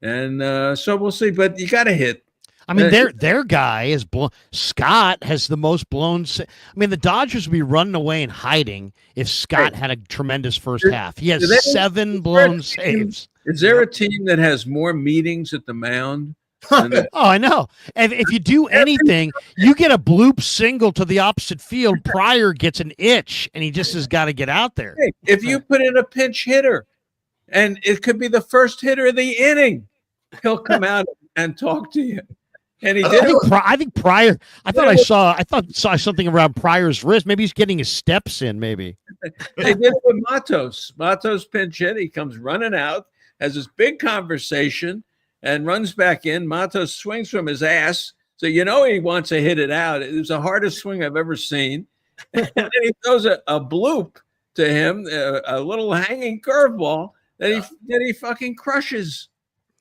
And so we'll see. But you got to hit. I mean, their guy is blown. Scott has the most blown. I mean, the Dodgers would be running away and hiding if Scott had a tremendous first half. He has 7 blown saves. Is there a team that has more meetings at the mound? Oh, I know. And if you do anything, you get a bloop single to the opposite field. Pryor gets an itch, and he just has got to get out there. Hey, if you put in a pinch hitter, and it could be the first hitter of the inning, he'll come out and talk to you. And he did. I think Pryor. I thought saw something around Pryor's wrist. Maybe he's getting his steps in. Maybe they did it with Matos. Matos pinch hit. He comes running out, has this big conversation, and runs back in. Matos swings from his ass, so he wants to hit it out. It was the hardest swing I've ever seen. And then he throws a bloop to him, a little hanging curveball that he fucking crushes.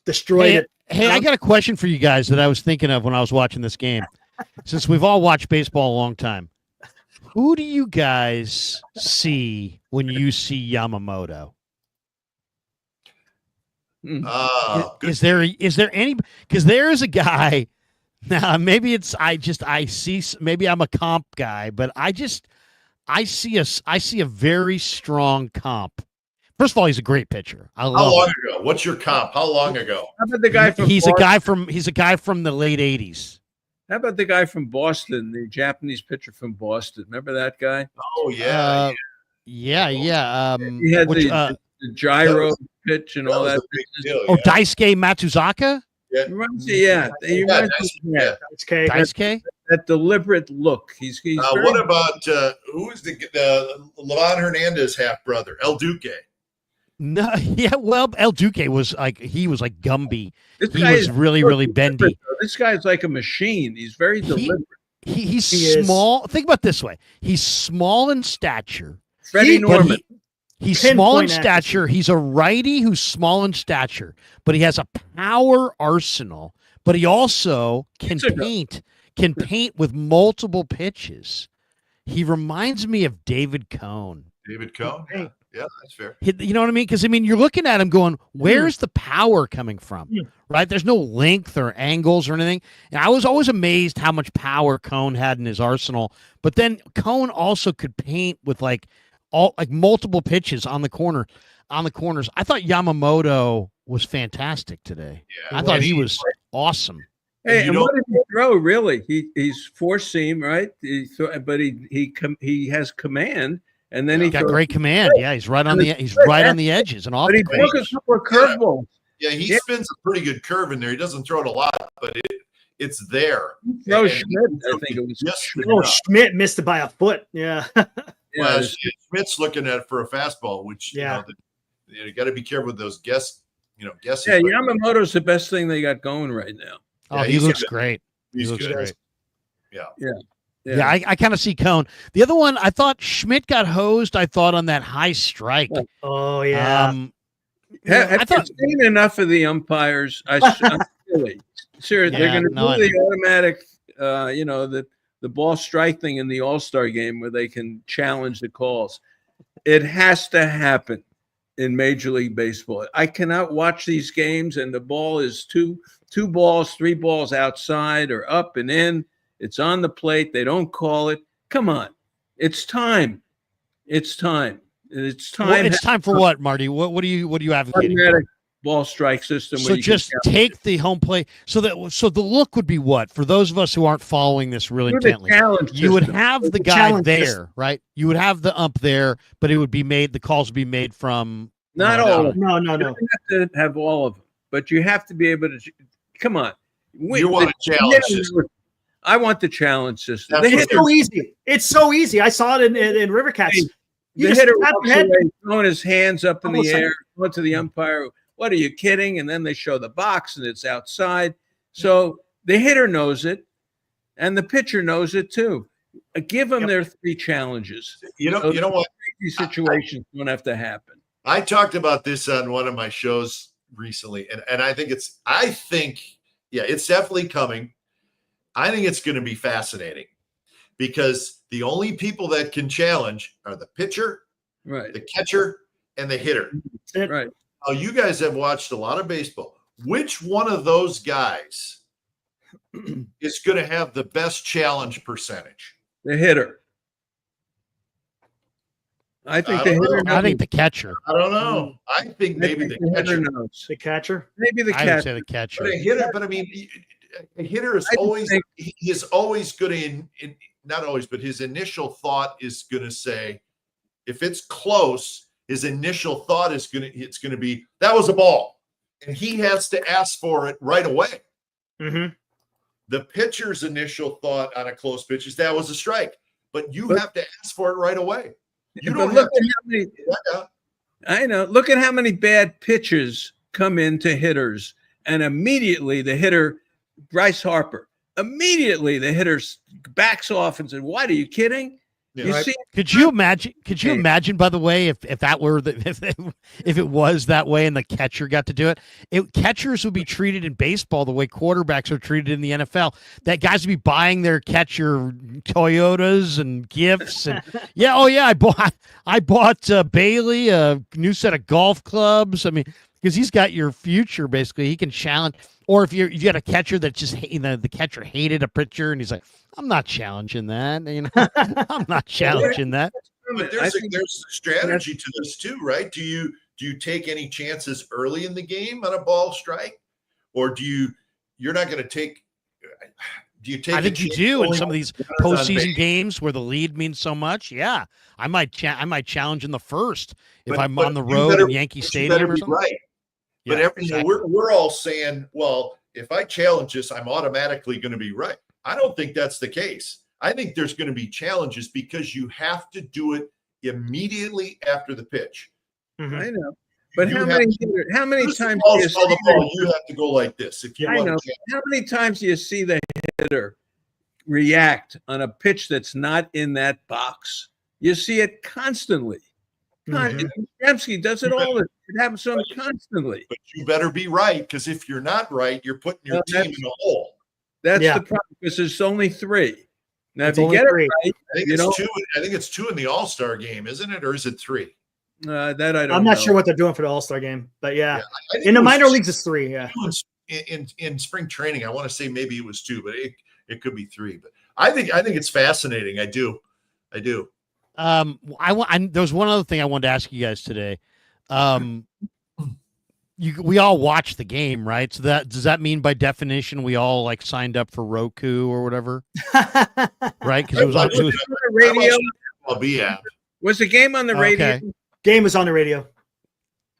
Destroyed it. Hey, I got a question for you guys that I was thinking of when I was watching this game. Since we've all watched baseball a long time, who do you guys see when you see Yamamoto? Is there any? Because there is a guy. Now maybe maybe I'm a comp guy, but I see a very strong comp. First of all, he's a great pitcher. How long ago? What's your comp? How long ago? How about the guy from he's Boston? a guy from the late 80s. How about the guy from Boston, the Japanese pitcher from Boston? Remember that guy? Oh yeah, he had the gyro pitch and all that. Deal, Daisuke Matsuzaka. Daisuke. That deliberate look. He's what about who is the Levon Hernandez half brother, El Duque? No, yeah, well, El Duque was like Gumby. He was really bendy. This guy's like a machine. He's very deliberate. He's small. Think about it this way: he's small in stature. Freddie Norman. He's small in stature. He's a righty who's small in stature, but he has a power arsenal. But he also can paint with multiple pitches. He reminds me of David Cone. David Cone? Yeah, that's fair. You know what I mean? Because, you're looking at him going, where's the power coming from? Right? There's no length or angles or anything. And I was always amazed how much power Cone had in his arsenal. But then Cone also could paint with multiple pitches on the corners. I thought Yamamoto was fantastic today. Yeah, I thought he was awesome. Hey, and what did he throw? Really, he's four seam, right? But he has command, and then he got great command. Yeah, he's right on the edges and off. But he took a couple of curveballs. Yeah, he spins a pretty good curve in there. He doesn't throw it a lot, but it's there. No, Schmidt, I think it was. Schmidt missed it by a foot. Yeah. Well, Schmidt's looking at it for a fastball, which you got to be careful with those guesses. Yeah, Yamamoto's the best thing they got going right now. Oh, he looks great. He looks great. Yeah. I kind of see Cone. The other one, I thought Schmidt got hosed. I thought on that high strike. Oh yeah. Have you seen enough of the umpires? I'm really sure they're going to do the automatic. The ball strike thing in the All-Star game where they can challenge the calls. It has to happen in Major League Baseball. I cannot watch these games and the ball is two balls, 3 balls outside or up and in. It's on the plate. They don't call it. Come on. It's time. It's time. It's time. Well, it's time for what, Marty? What do you advocating for? Automatic ball strike system. So where you just can take the home plate. So the look would be what for those of us who aren't following this really do the intently. challenge You would system. have the guy challenge there, system. right? You would have the ump there, but it would be made. The calls would be made from Not all of them. No. You don't have to have all of them, but you have to be able to. Come on. You want a challenge system. I want the challenge system. That's The what hitter, It's so easy. It's so easy. I saw it in River Cats. You the just hitter tap walks your head. away, throwing his hands up in the Almost like- air, going to the umpire. What are you kidding? And then they show the box and it's outside. So the hitter knows it, and the pitcher knows it too. Give them their 3 challenges. You know what? These situations don't have to happen. I talked about this on one of my shows recently, and I think it's definitely coming. I think it's going to be fascinating because the only people that can challenge are the pitcher, Right. the catcher, and the hitter. Right. Now, you guys have watched a lot of baseball. Which one of those guys is going to have the best challenge percentage? The hitter. I think the hitter. I think the catcher. I don't know. I think maybe the hitter catcher. knows. The catcher. Maybe the I would say catcher. the catcher. But a hitter, I mean, a hitter is I just always think- he is always going to not always, but his initial thought is going to say, if it's close, his initial thought is going to be that was a ball, and he has to ask for it right away. Mm-hmm. The pitcher's initial thought on a close pitch is that was a strike, but you have to ask for it right away. You But don't look have at how many. I know. Look at how many bad pitches come into hitters, and immediately the hitter, Bryce Harper, immediately the hitter backs off and said, "What? Are you kidding?" Yeah. You Right. see, Could you imagine? Could you imagine? By the way, if that were if it was that way and the catcher got to do it, catchers would be treated in baseball the way quarterbacks are treated in the NFL. That guys would be buying their catcher Toyotas and gifts and I bought Bailey a new set of golf clubs. I mean, because he's got your future basically. He can challenge. Or if you got a catcher that just the catcher hated a pitcher and he's like, I'm not challenging that. I'm not challenging that. But there's a strategy to this too, right? Do you take any chances early in the game on a ball strike, or you're not going to take? Do you take? I think you do in some of these on postseason base? games where the lead means so much. Yeah, I might challenge in the first if I'm But on the you road better- in Yankee you Stadium better or be something. right. But Yeah, exactly. we're all saying, well, if I challenge this, I'm automatically going to be right. I don't think that's the case. I think there's going to be challenges because you have to do it immediately after the pitch. Mm-hmm. I know. But You how have many This times ball do you is called see a ball, you have to go like this if you I want know. to challenge. How many times do you see the hitter react on a pitch that's not in that box? You see it constantly. Mhm. Yemsky does it all. It happens to him constantly. But you better be right, because if you're not right, you're putting your Well, team in a hole. That's Yeah. the problem because there's only 3. Now, It's if you only get 3. it right, I think You it's know- 2. I think it's 2 in the All-Star game, isn't it, or is it 3? that I don't I'm not know. sure what they're doing for the All-Star game, but yeah. I think In the it was minor leagues, it's 3. Yeah. 2 in spring training. I want to say maybe it was 2, but it could be 3. But I think it's fascinating. I do. There was one other thing I wanted to ask you guys today. We all watched the game, right? So does that mean by definition we all like signed up for Roku or whatever, right? Because it was on. Was it on the radio? I'll be at. Was the game on the radio? Okay. Game was on the radio.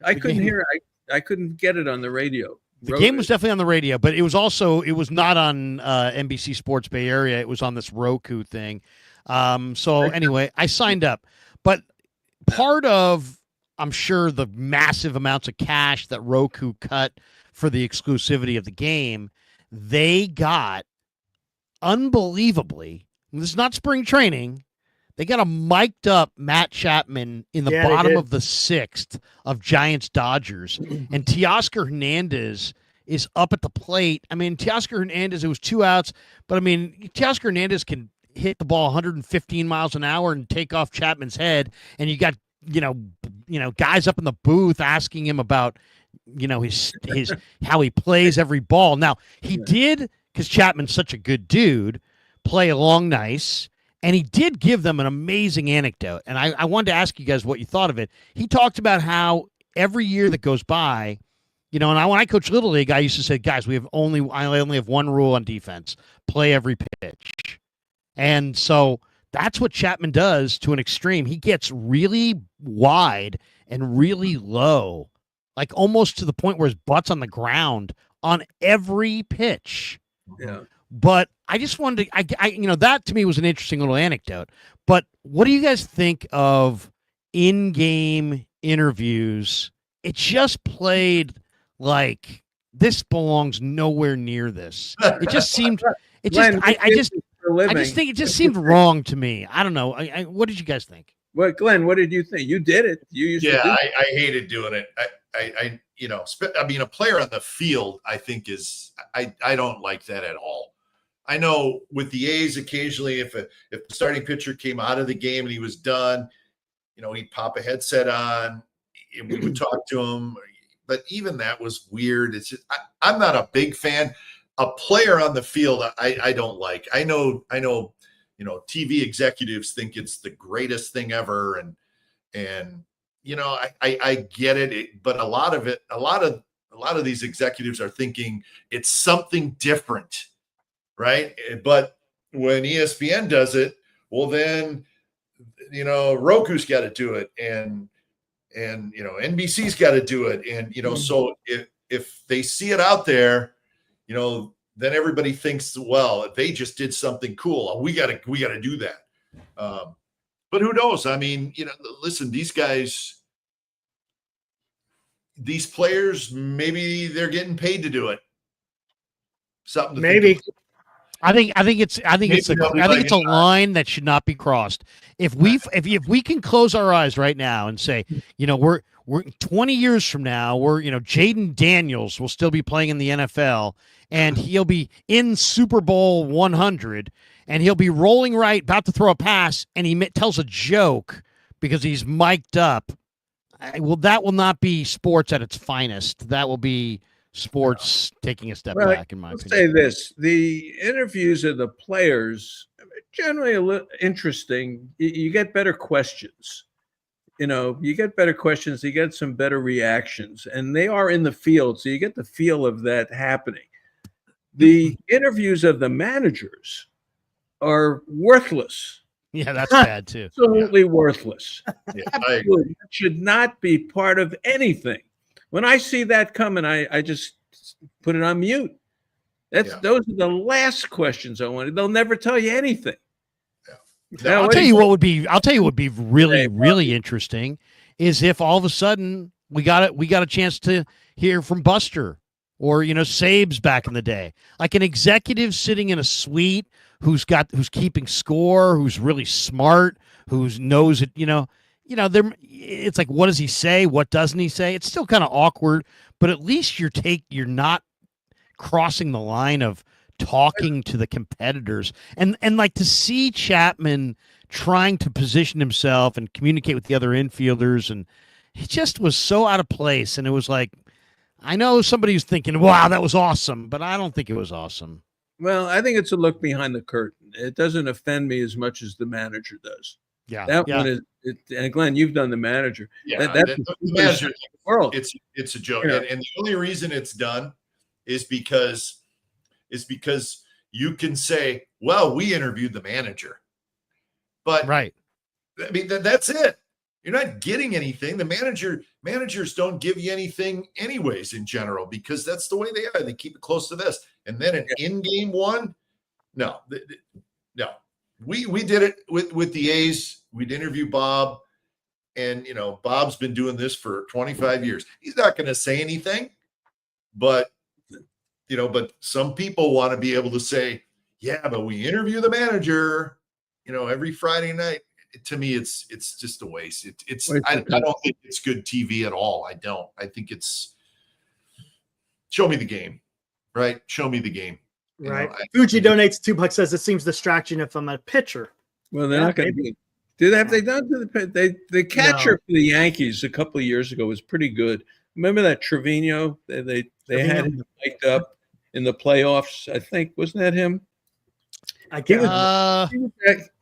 I couldn't game- hear it. I couldn't get it on the radio. The game was definitely on the radio, but it was not on NBC Sports Bay Area. It was on this Roku thing. So anyway, I signed up, but part of, I'm sure, the massive amounts of cash that Roku cut for the exclusivity of the game, they got unbelievably, this is not spring training, they got a mic'd up Matt Chapman in the Yeah, they bottom did. of the 6th of Giants Dodgers, and Teoscar Hernandez is up at the plate. I mean, Teoscar Hernandez, it was 2 outs, but I mean, Teoscar Hernandez can hit the ball 115 miles an hour and take off Chapman's head, and you got guys up in the booth asking him about his how he plays every ball. Now he did, because Chapman's such a good dude, play along nice, And he did give them an amazing anecdote. And I wanted to ask you guys what you thought of it. He talked about how every year that goes by, and when I coached Little League, I used to say, guys, I only have one rule on defense: play every pitch. And so that's what Chapman does to an extreme. He gets really wide and really low, like almost to the point where his butt's on the ground on every pitch. Yeah. But I just wanted to, that to me was an interesting little anecdote. But what do you guys think of in-game interviews? It just played like this belongs nowhere near this. It just seemed, Glenn, I just think it just seemed wrong to me. I don't know. What did you guys think? Well, Glenn, what did you think? You did it. You used to do it. I hated doing it. A player on the field, I think I don't like that at all. I know with the A's, occasionally, if the starting pitcher came out of the game and he was done, he'd pop a headset on and we would talk to him. But even that was weird. It's just, I'm not a big fan. A player on the field, I don't like. I know, TV executives think it's the greatest thing ever, and I get it. But a lot of these executives are thinking it's something different, right? But when ESPN does it, well, then Roku's got to do it, and NBC's got to do it, and so if they see it out there, then everybody thinks, well, they just did something cool. We got to do that. But who knows? I mean, listen, these guys, these players, maybe they're getting paid to do it. Something to Maybe. think about. I think it's a line that should not be crossed. If we can close our eyes right now and say, we're 20 years from now, Jaden Daniels will still be playing in the NFL, and he'll be in Super Bowl 100, and he'll be rolling right, about to throw a pass, and he tells a joke because he's mic'd up. That will not be sports at its finest. That will be sports taking a step back, in my opinion. Say this: the interviews of the players are generally a little interesting. You get better questions. You get better questions. You get some better reactions, and they are in the field, so you get the feel of that happening. The interviews of the managers are worthless. Yeah, that's bad too. Absolutely worthless. Yeah, Absolutely. It should not be part of anything. When I see that coming, I just put it on mute. Those are the last questions I wanted. They'll never tell you anything. Yeah. I'll tell you what would be really, really interesting is if all of a sudden we got a chance to hear from Buster or Sabes back in the day, like an executive sitting in a suite who's keeping score, who's really smart, who knows it. It's like, what does he say? What doesn't he say? It's still kind of awkward, but at least you're not crossing the line of talking to the competitors, and like to see Chapman trying to position himself and communicate with the other infielders, and it just was so out of place. And it was like, I know somebody who's thinking, wow, that was awesome, but I don't think it was awesome. Well, I think it's a look behind the curtain. It doesn't offend me as much as the manager does. Yeah, that one is. And Glenn, you've done the manager. Yeah, that's the manager world. It's a joke, Yeah. and the only reason it's done is because you can say, well, we interviewed the manager, but right. I mean, that's it. You're not getting anything. The managers don't give you anything anyways in general, because that's the way they are. They keep it close to this. And then an in-game one, no. We did it with the A's. We'd interview Bob, and Bob's been doing this for 25 years. He's not going to say anything, but some people want to be able to say, yeah, but we interview the manager, every Friday night. To me, it's just a waste. I don't think it's good TV at all. I don't. I think it's show me the game, right? Show me the game. Right. Fuji donates $2, says it seems distraction if I'm a pitcher. Well, they're not going to be. Have they done to the catcher for the Yankees a couple of years ago was pretty good. Remember that Trevino? They had him mic'd up in the playoffs. I think, wasn't that him? I can't.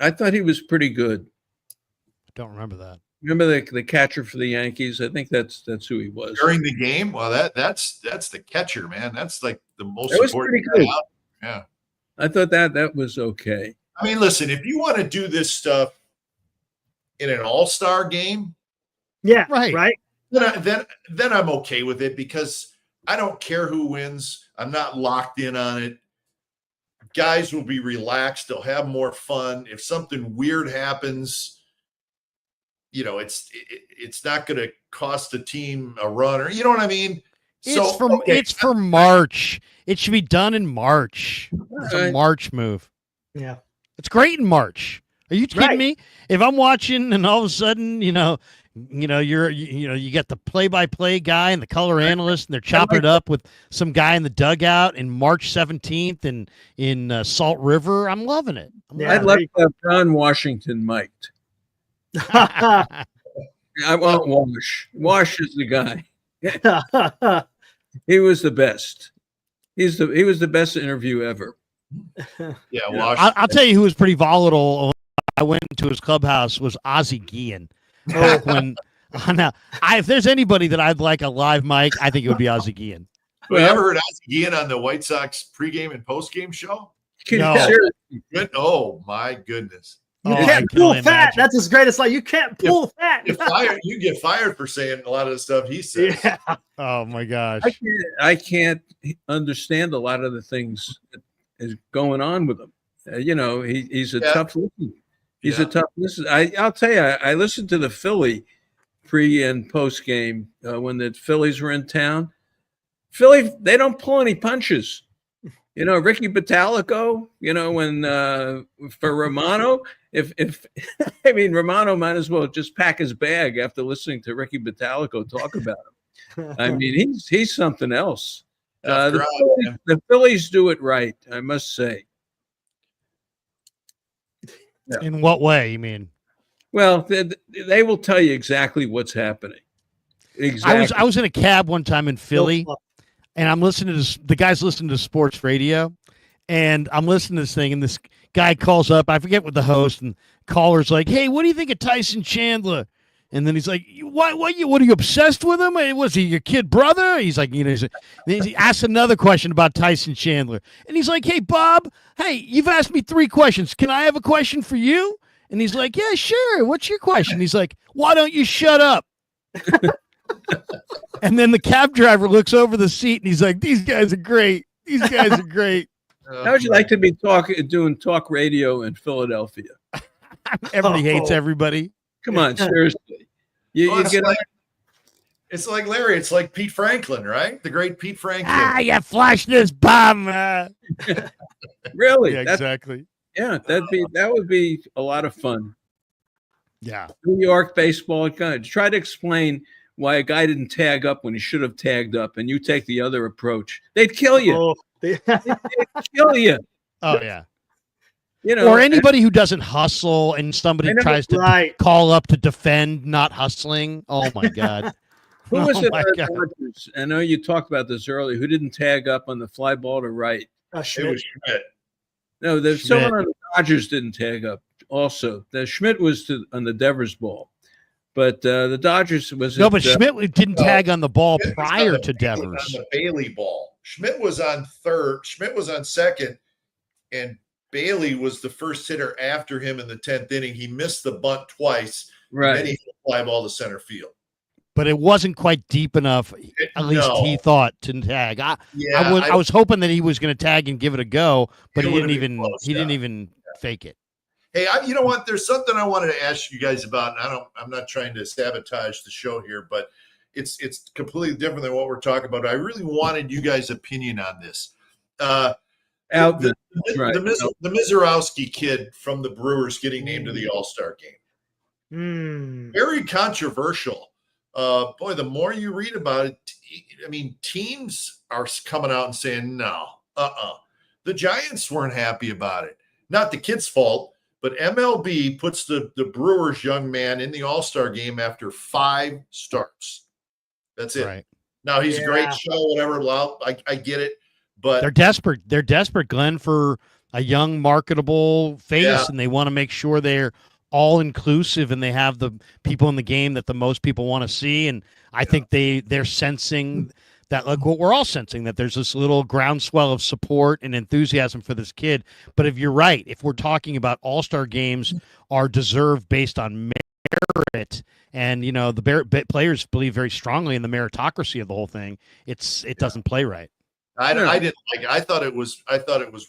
I thought he was pretty good. Don't remember that. Remember the catcher for the Yankees? I think that's who he was during the game. Well, that's the catcher, man. That's like the most That was important pretty guy good. out. Yeah. I thought that was okay. I mean, listen, if you want to do this stuff in an all-star game, Yeah, Right. right. then I'm okay with it because I don't care who wins. I'm not locked in on it. Guys will be relaxed. They'll have more fun. If something weird happens, it's not going to cost the team a run, or you know what I mean. It's for March. It should be done in March. It's a March move. Yeah. It's great in March. Are you kidding me? If I'm watching and all of a sudden, you get the play-by-play guy and the color analyst, and they're chopping it up with some guy in the dugout in March 17th in Salt River, I'm loving it. I'd love to have John Washington mic'd. I want Wash. Wash is the guy. He was the best. He was the best interview ever. Yeah, Wash. I'll tell you who was pretty volatile. When I went into his clubhouse was Ozzie Guillen. If there's anybody that I'd like a live mic, I think it would be Ozzie Guillen. Have you ever heard Ozzie Guillen on the White Sox pregame and postgame show? No. Good. Oh my goodness. You can't pull fat. Imagine. That's his greatest line. You can't pull fat. You get fired for saying a lot of the stuff he says. Yeah. Oh my gosh. I can't understand a lot of the things that is going on with him. He's a tough listen. He's a tough listen. I'll tell you, I listened to the Philly pre and post game when the Phillies were in town. Philly, they don't pull any punches. Ricky Batalico, when for Romano, if Romano might as well just pack his bag after listening to Ricky Batalico talk about him. I mean, he's something else. The Phillies do it right, I must say. Yeah. In what way, you mean? Well, they will tell you exactly what's happening. Exactly. I was in a cab one time in Philly, and I'm listening to the guy's listening to sports radio, and I'm listening to this thing, and this guy calls up. I forget what the host and caller's like. Hey, what do you think of Tyson Chandler? And then he's like, what are you obsessed with him? Was he your kid brother? He's like, he asked another question about Tyson Chandler. And he's like, hey, Bob, you've asked me 3 questions. Can I have a question for you? And he's like, yeah, sure. What's your question? He's like, why don't you shut up? And then the cab driver looks over the seat and he's like, these guys are great. These guys are great. How would you like to be doing talk radio in Philadelphia? Everybody hates everybody. Come on, seriously. It's like Larry. It's like Pete Franklin, right? The great Pete Franklin. You flushed this bum. Really? Yeah, exactly. Yeah, that would be a lot of fun. Yeah. New York baseball. Try to explain why a guy didn't tag up when he should have tagged up, and you take the other approach. They'd kill you. They'd kill you. Oh, yeah. Or anybody who doesn't hustle and somebody tries to call up to defend not hustling. Oh, my God. Who was it? Dodgers? I know you talked about this earlier. Who didn't tag up on the fly ball to right? It was Schmidt. No, there's someone on the Dodgers didn't tag up also. The Schmidt was on the Devers ball. But the Dodgers was... No, but Schmidt didn't tag on the ball prior to Devers. On the Bailey ball. Schmidt was on third. Schmidt was on second. And Bailey was the first hitter after him in the 10th inning. He missed the bunt twice. Right. And then he hit the fly ball to center field. But it wasn't quite deep enough, at least he thought, to tag. I was hoping that he was going to tag and give it a go, but he didn't even fake it. Hey, you know what? There's something I wanted to ask you guys about. And I'm not trying to sabotage the show here, but it's completely different than what we're talking about. I really wanted you guys' opinion on this. The Mizorowski kid from the Brewers getting named to the All-Star game. Very controversial. Boy, the more you read about it, I mean, teams are coming out and saying, no, the Giants weren't happy about it. Not the kid's fault, but MLB puts the Brewers young man in the All-Star game after 5 starts. That's it. Right. Now, he's a great show, whatever. I get it. But they're desperate. They're desperate, Glenn, for a young marketable face, Yeah. and they want to make sure they're all inclusive and they have the people in the game that the most people want to see. And I think they're sensing that, like what we're all sensing, that there's this little groundswell of support and enthusiasm for this kid. But if you're right, if we're talking about all-star games are deserved based on merit, and the players believe very strongly in the meritocracy of the whole thing, it doesn't play right. I didn't like it. I thought it was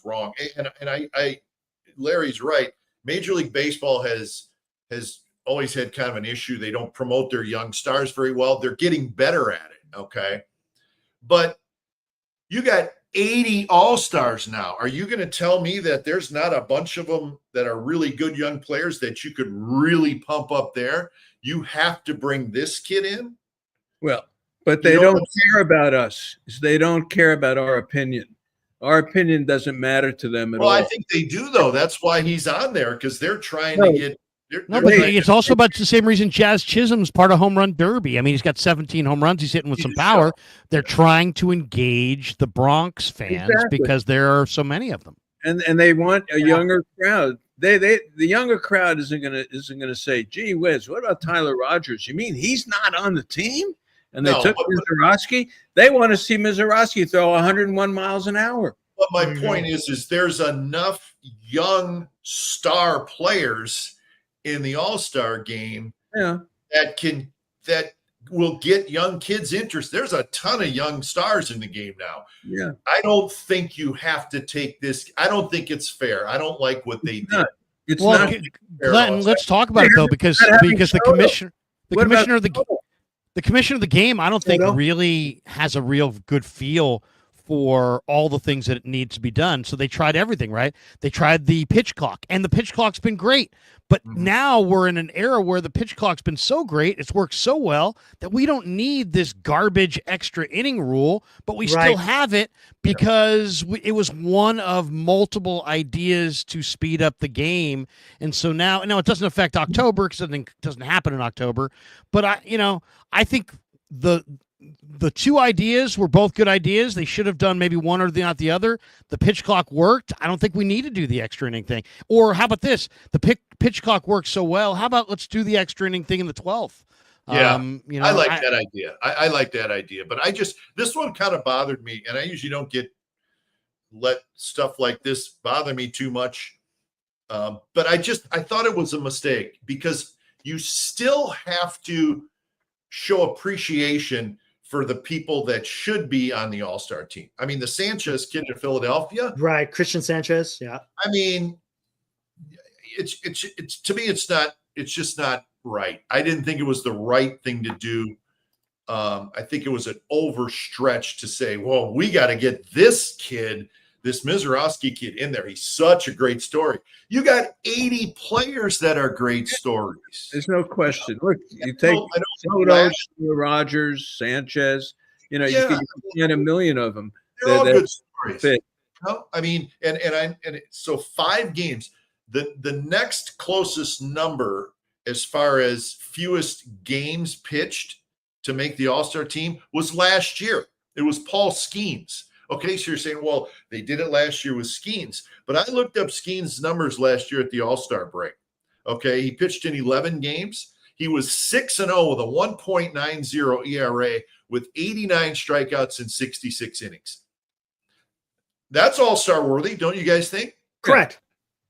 wrong. And I Larry's right. Major League Baseball has always had kind of an issue. They don't promote their young stars very well. They're getting better at it. Okay. But you got 80 all-stars now. Are you going to tell me that there's not a bunch of them that are really good young players that you could really pump up there? You have to bring this kid in? Well, but they don't care about us. They don't care about our opinion. Our opinion doesn't matter to them at all. Well, I think they do, though. That's why he's on there, because they're trying to get – No, but it's also about the same reason Jazz Chisholm's part of Home Run Derby. I mean, he's got 17 home runs. He's hitting with some power. They're trying to engage the Bronx fans because there are so many of them, and they want a younger crowd. The younger crowd isn't gonna say, "Gee whiz, what about Tyler Rogers? You mean he's not on the team?" And they took Mizorowski. They want to see Mizorowski throw 101 miles an hour. But my point is there's enough young star players in the All-Star game that will get young kids interest. There's a ton of young stars in the game now. Yeah. I don't think you have to take this. I don't think it's fair. I don't like what they did. It's not Glenn, let's talk about it though, because the commissioner of the game, I don't think really has a real good feel for all the things that need to be done. So they tried everything, right? They tried the pitch clock, and the pitch clock's been great. But now we're in an era where the pitch clock's been so great, it's worked so well that we don't need this garbage extra inning rule, but we still have it because it was one of multiple ideas to speed up the game. And so now it doesn't affect October because it doesn't happen in October. But I think the two ideas were both good ideas. They should have done maybe one or not the other. The pitch clock worked. I don't think we need to do the extra inning thing. Or how about this? The pitch clock works so well. How about let's do the extra inning thing in the 12th? Yeah, I like that idea. I like that idea. But this one kind of bothered me, and I usually don't let stuff like this bother me too much. But I thought it was a mistake because you still have to show appreciation for the people that should be on the All-Star team. I mean, the Sanchez kid in Philadelphia. Right. Christian Sanchez. Yeah. I mean, it's to me, it's just not right. I didn't think it was the right thing to do. I think it was an overstretch to say, well, we got to get this Mizorowski kid in there. He's such a great story. You got 80 players that are great stories. There's no question. Look, you take Soto, Rogers, Sanchez. You can get a million of them. They're all good stories. I mean, so 5 games. The next closest number as far as fewest games pitched to make the All-Star team was last year. It was Paul Skeens. Okay, so you're saying, well, they did it last year with Skeens. But I looked up Skeens' numbers last year at the All-Star break. Okay, he pitched in 11 games. He was 6-0 with a 1.90 ERA with 89 strikeouts in 66 innings. That's All-Star worthy, don't you guys think? Correct.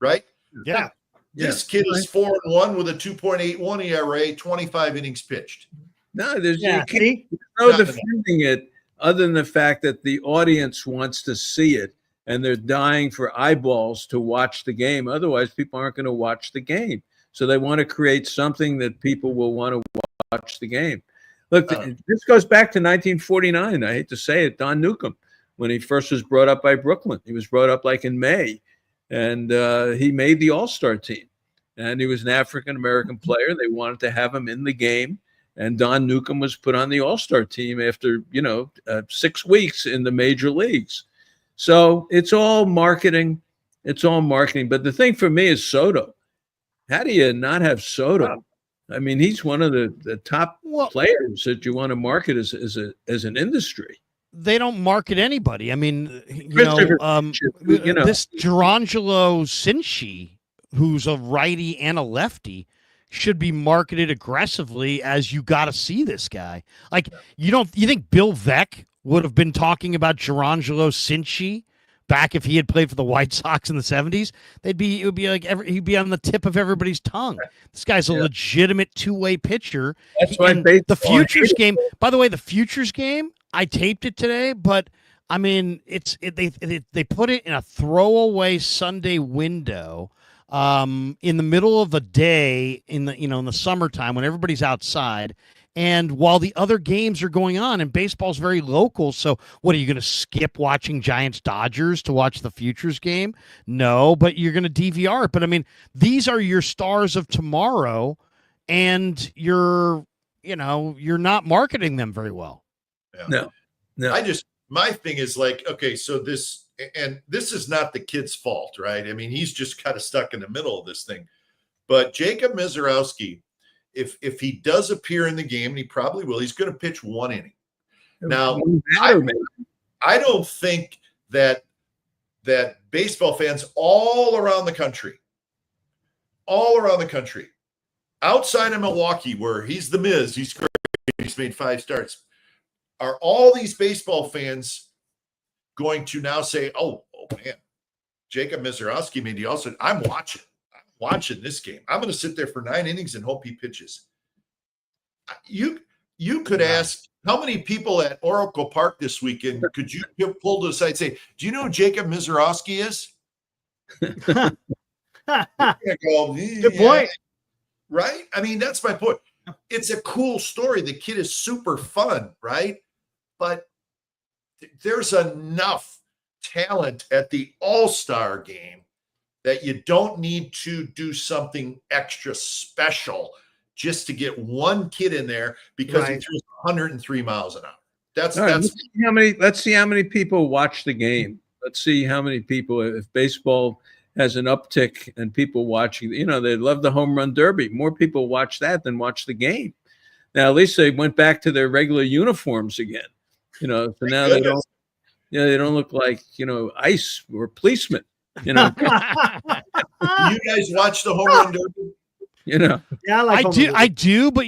Right? Yeah. This kid is 4-1 with a 2.81 ERA, 25 innings pitched. No, there's no defending it. Other than the fact that the audience wants to see it and they're dying for eyeballs to watch the game. Otherwise, people aren't going to watch the game. So they want to create something that people will want to watch the game. Look, this goes back to 1949. I hate to say it, Don Newcomb, when he first was brought up by Brooklyn. He was brought up like in May, and he made the All-Star team. And he was an African-American player. They wanted to have him in the game. And Don Newcomb was put on the All-Star team after, 6 weeks in the major leagues. So it's all marketing. It's all marketing. But the thing for me is Soto. How do you not have Soto? I mean, he's one of the top players that you want to market as an industry. they don't market anybody. I mean, You know. this Gerangelo Cinci, who's a righty and a lefty, should be marketed aggressively as you got to see this guy. Like, you think Bill Veeck would have been talking about Gerangelo Cinci back if he had played for the White Sox in the 70s? It would be like he'd be on the tip of everybody's tongue. This guy's a legitimate two-way pitcher. That's why the Futures game, by the way, the Futures game, I taped it today, but I mean, they put it in a throwaway Sunday window in the middle of the day in the summertime when everybody's outside. And while the other games are going on, and baseball's very local, so what, are you going to skip watching Giants-Dodgers to watch the Futures game? No, but you're going to DVR it. But, I mean, these are your stars of tomorrow, and you're not marketing them very well. Yeah. No. My thing is like, okay, so this is not the kid's fault, right? I mean, he's just kind of stuck in the middle of this thing. But Jacob Misiorowski, if he does appear in the game, and he probably will, he's going to pitch 1 inning. Now, I don't think that baseball fans all around the country, outside of Milwaukee, where he's the Miz, he's great, he's made 5 starts, are all these baseball fans going to now say, oh man, Jacob Misiorowski made the All-Star. I'm watching this game. I'm going to sit there for 9 innings and hope he pitches. You could ask how many people at Oracle Park this weekend could you pull to the side and say, do you know who Jacob Misiorowski is? Good Yeah, point. right? I mean, that's my point. It's a cool story. The kid is super fun, right? But there's enough talent at the All-Star game that you don't need to do something extra special just to get one kid in there because he throws 103 miles an hour. That's let's see how many people watch the game. Let's see how many people, if baseball has an uptick and people watching, they love the home run derby. More people watch that than watch the game. Now, at least they went back to their regular uniforms again. So now they don't look like, ICE or policemen. You guys watch the home run derby? Yeah, I do, but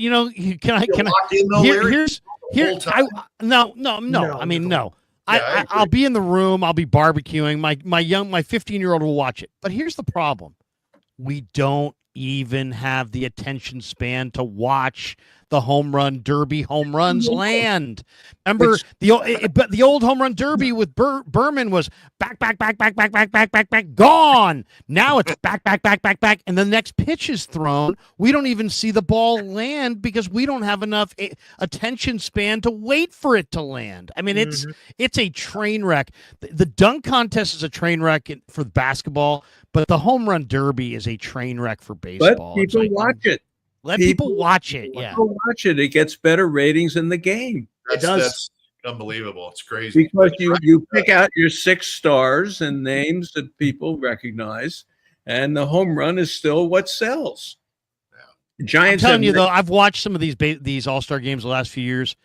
I'll be in the room, I'll be barbecuing. My 15-year-old will watch it. But here's the problem. We don't even have the attention span to watch the home run derby. Home runs land. Remember the old home run derby with Berman was back, gone. Now it's back, and the next pitch is thrown. We don't even see the ball land because we don't have enough attention span to wait for it to land. I mean, it's a train wreck. The dunk contest is a train wreck for basketball, but the home run derby is a train wreck for baseball. Let people watch it. Let people watch it. Yeah, watch it. It gets better ratings in the game. That's unbelievable. It's crazy because you pick out your 6 stars and names that people recognize, and the home run is still what sells. Yeah. I'm Giants. telling you though, I've watched some of these All-Star games the last few years,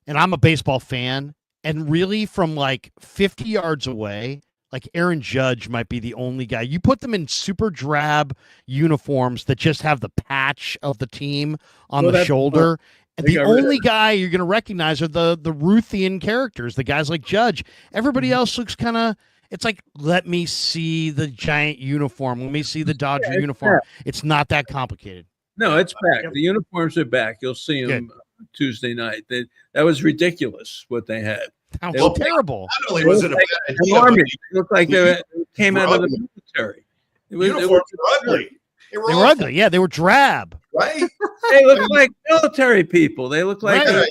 and I'm a baseball fan. And really, from like 50 yards away, like Aaron Judge might be the only guy. You put them in super drab uniforms that just have the patch of the team on the shoulder. And the only guy you're going to recognize are the Ruthian characters, the guys like Judge. Everybody else looks kind of, it's like, let me see the Giant uniform. Let me see the Dodger uniform. It's not that complicated. No, it's back. The uniforms are back. You'll see them Tuesday night. That was ridiculous what they had. That was terrible. Not only was it a bad idea, army. It looked like they came out of the military. Uniforms were ugly. They were ugly. Yeah, they were drab. Right? They looked like military people. They looked like the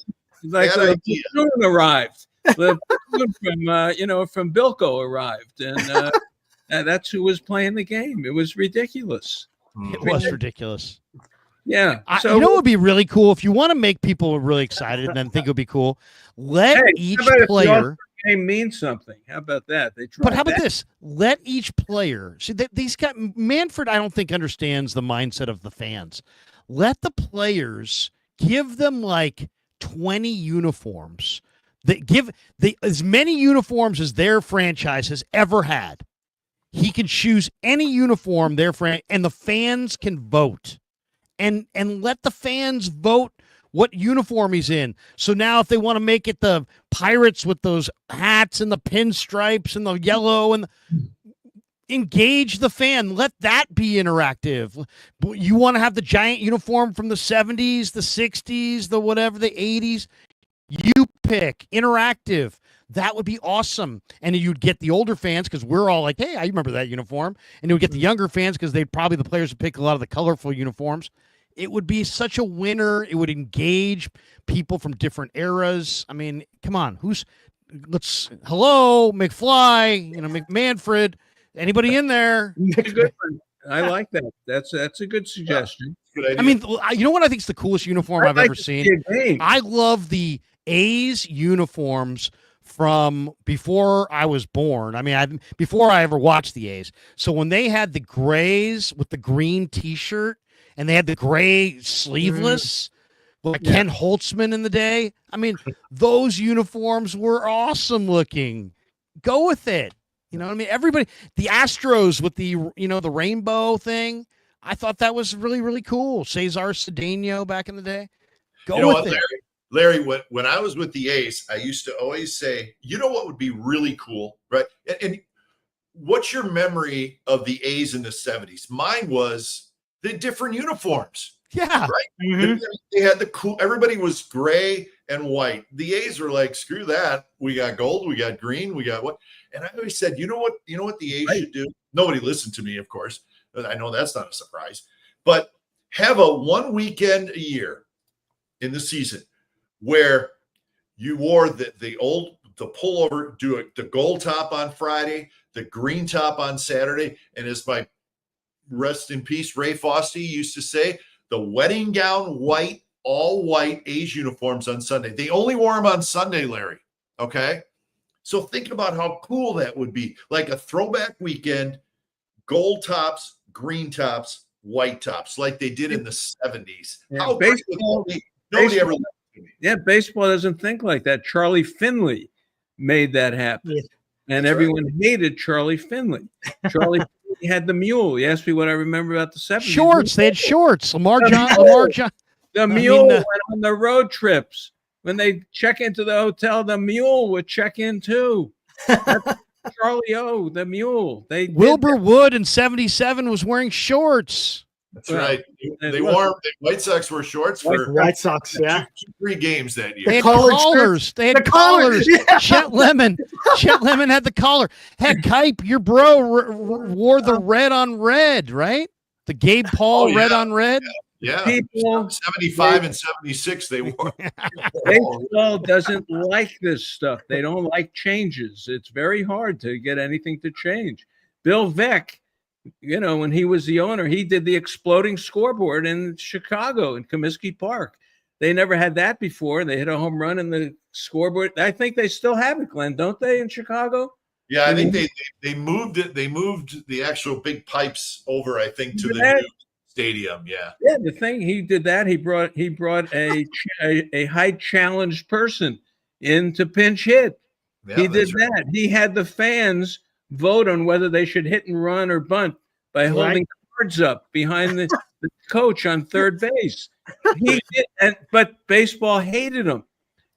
platoon arrived. The platoon from Bilko arrived, and that's who was playing the game. It was ridiculous. It was ridiculous. Yeah. So, what would be really cool if you want to make people really excited and then think it would be cool? Let each player game means something. How about that? But how about this? Let each player see that these guys. Manfred, I don't think understands the mindset of the fans. Let the players give them like 20 uniforms give as many uniforms as their franchise has ever had. He can choose any uniform and the fans can vote. And let the fans vote what uniform he's in. So now if they want to make it the Pirates with those hats and the pinstripes and the yellow and engage the fan, let that be interactive. You want to have the Giant uniform from the 70s, the 60s, the whatever, the 80s, you pick interactive. That would be awesome. And you'd get the older fans because we're all like, hey, I remember that uniform. And you would get the younger fans because they'd probably the players would pick a lot of the colorful uniforms. It would be such a winner. It would engage people from different eras. I mean, come on. Hello, McFly, McManfred. Anybody in there? That's a good one. I like that. That's a good suggestion. Good idea. I mean, you know what I think is the coolest uniform I've ever seen? I love the A's uniforms from before I was born. I mean, before I ever watched the A's. So when they had the grays with the green T-shirt and they had the gray sleeveless, like Ken Holtzman in the day, I mean, those uniforms were awesome looking. Go with it. You know what I mean? Everybody, the Astros with the, the rainbow thing, I thought that was really, really cool. Cesar Cedeno back in the day. Go with it. Larry, when I was with the A's, I used to always say, you know what would be really cool, right? And what's your memory of the A's in the 70s? Mine was the different uniforms. Yeah. Right? Mm-hmm. They had the cool, everybody was gray and white. The A's were like, screw that. We got gold, we got green, we got what? And I always said, you know what the A's should do? Nobody listened to me, of course. I know that's not a surprise. But have a one weekend a year in the season where you wore the pullover, the gold top on Friday, the green top on Saturday, and as my rest in peace Ray Foster used to say, the wedding gown white, all white A's uniforms on Sunday. They only wore them on Sunday, Larry. Okay? So think about how cool that would be. Like a throwback weekend, gold tops, green tops, white tops, like they did in the 70s. Yeah, how nobody ever baseball doesn't think like that. Charlie Finley made that happen. Yeah. And everyone hated Charlie Finley. Charlie Finley had the mule. You asked me what I remember about the 70s. Shorts. They had shorts. Lamar John. The mule went on the road trips. When they check into the hotel, the mule would check in too. That's Charlie O, the mule. Wilbur Wood in 77 was wearing shorts. That's right. They wore White Sox wore shorts for White Sox, yeah. 3 games that year. They had collars. They had collars. Yeah. Chet Lemon had the collar. Heck, Kipe, your bro wore the red on red, right? The Gabe Paul red on red. Yeah. People, 75 and 76 they wore. Baseball doesn't like this stuff. They don't like changes. It's very hard to get anything to change. Bill Veeck, when he was the owner, he did the exploding scoreboard in Chicago in Comiskey Park. They never had that before. They hit a home run in the scoreboard. I think they still have it, Glenn, don't they, in Chicago? Yeah, I think they moved it. They moved the actual big pipes over, I think, to the new stadium. Yeah. Yeah, the thing he did that, he brought a height challenged person in to pinch hit. Yeah, he did that. Right. He had the fans vote on whether they should hit and run or bunt by holding cards up behind the coach on third base. He did, but baseball hated him,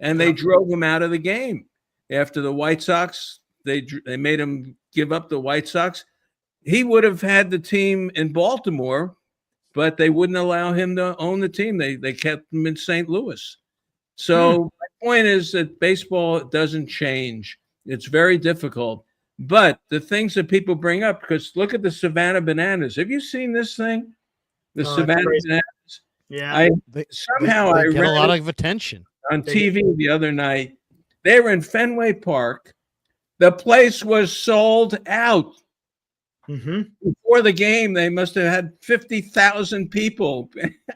and they drove him out of the game. After the White Sox, they made him give up the White Sox. He would have had the team in Baltimore, but they wouldn't allow him to own the team. They kept him in St. Louis. So my point is that baseball doesn't change. It's very difficult. But the things that people bring up, because look at the Savannah Bananas. Have you seen this thing? The Savannah Bananas? Yeah. They get a lot of attention on TV the other night. They were in Fenway Park. The place was sold out. Mm-hmm. Before the game, they must have had 50,000 people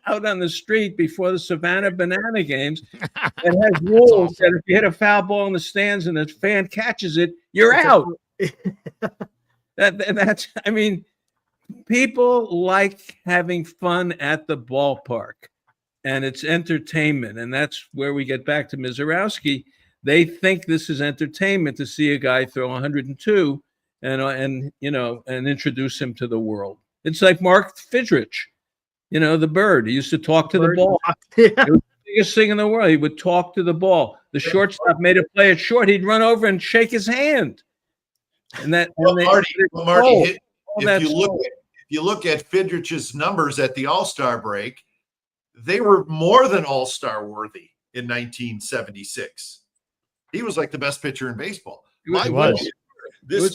out on the street before the Savannah Banana games. It has rules that if you hit a foul ball in the stands and a fan catches it, you're out. That's people like having fun at the ballpark, and it's entertainment, and that's where we get back to Mizorowski. they think this is entertainment to see a guy throw 102 and introduce him to the world. It's like Mark Fidrich, the bird. He used to talk to the ball. Yeah. It was the biggest thing in the world. He would talk to the ball. The shortstop made a play at short. He'd run over and shake his hand. Marty, if you look at Fidrich's numbers at the All-Star break, they were more than All-Star worthy in 1976. He was like the best pitcher in baseball. This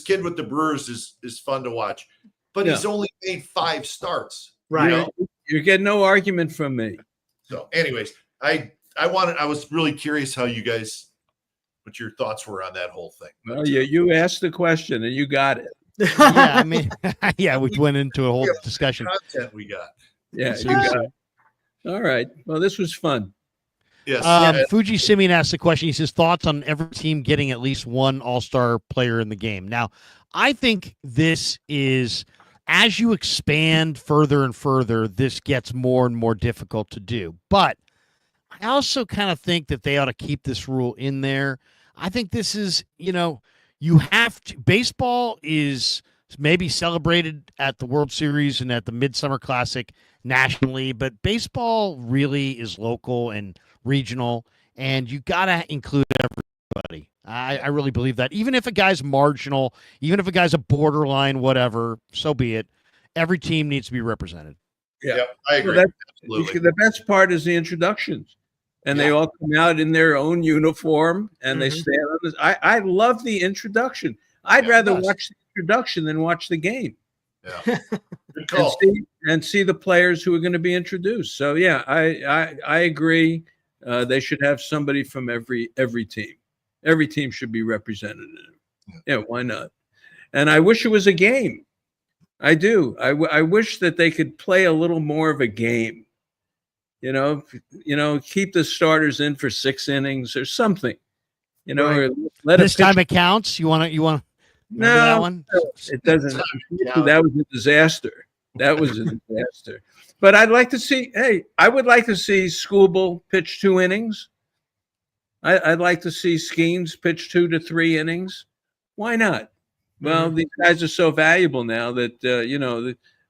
kid with the Brewers is fun to watch, but he's only made 5 starts. Right. You're getting no argument from me. So, anyways, I was really curious what your thoughts were on that whole thing. Well, you asked the question and you got it. Yeah, I mean, we went into a whole discussion. Content we got. Yeah, you got it. All right. Well, this was fun. Yes. Fuji Simeon asked the question. He says, thoughts on every team getting at least one all-star player in the game. Now, I think this is, as you expand further and further, this gets more and more difficult to do. But I also kind of think that they ought to keep this rule in there. I think this is, you have to. Baseball is maybe celebrated at the World Series and at the Midsummer Classic nationally, but baseball really is local and regional, and you got to include everybody. I really believe that. Even if a guy's marginal, even if a guy's a borderline, whatever, so be it. Every team needs to be represented. Yeah, I agree. Absolutely. The best part is the introductions. And they all come out in their own uniform, and they stand on this. I love the introduction. I'd rather watch the introduction than watch the game. Yeah, good call. And see the players who are going to be introduced. So yeah, I agree. They should have somebody from every team. Every team should be represented in it. Yeah, why not? And I wish it was a game. I do. I wish that they could play a little more of a game. Keep the starters in for 6 innings or something. Or let this time it counts. You want to that one? It doesn't. That was a disaster. That was a disaster. But I'd like to see. Hey, I would like to see Skubal pitch 2 innings. I'd like to see Skeens pitch 2 to 3 innings. Why not? Well, these guys are so valuable now that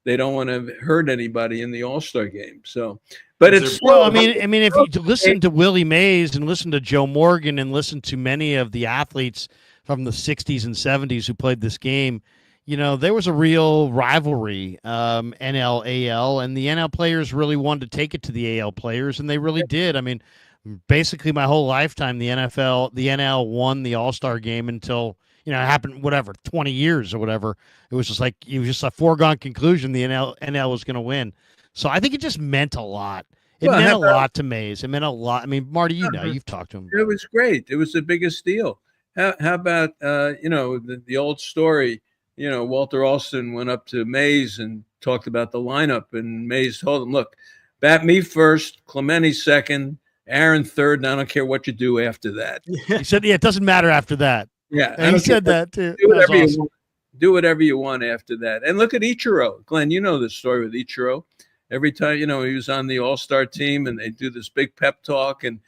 they don't want to hurt anybody in the All-Star game. So, but it's I mean, if you listen to Willie Mays and listen to Joe Morgan and listen to many of the athletes from the 60s and 70s who played this game, there was a real rivalry, NL, AL, and the NL players really wanted to take it to the AL players, and they really did. I mean, basically my whole lifetime, the NL won the All-Star game until it happened, 20 years or whatever. It was just a foregone conclusion the NL was going to win. So I think it just meant a lot. It meant a lot to Mays. It meant a lot. I mean, Marty, you've talked to him. It was great. It was the biggest deal. How about, the old story, Walter Alston went up to Mays and talked about the lineup, and Mays told him, look, bat me first, Clemente second, Aaron third, and I don't care what you do after that. He said, it doesn't matter after that. Yeah. And he said that too. Do whatever you want after that. And look at Ichiro. Glenn, you know the story with Ichiro. Every time, he was on the All-Star team and they do this big pep talk, and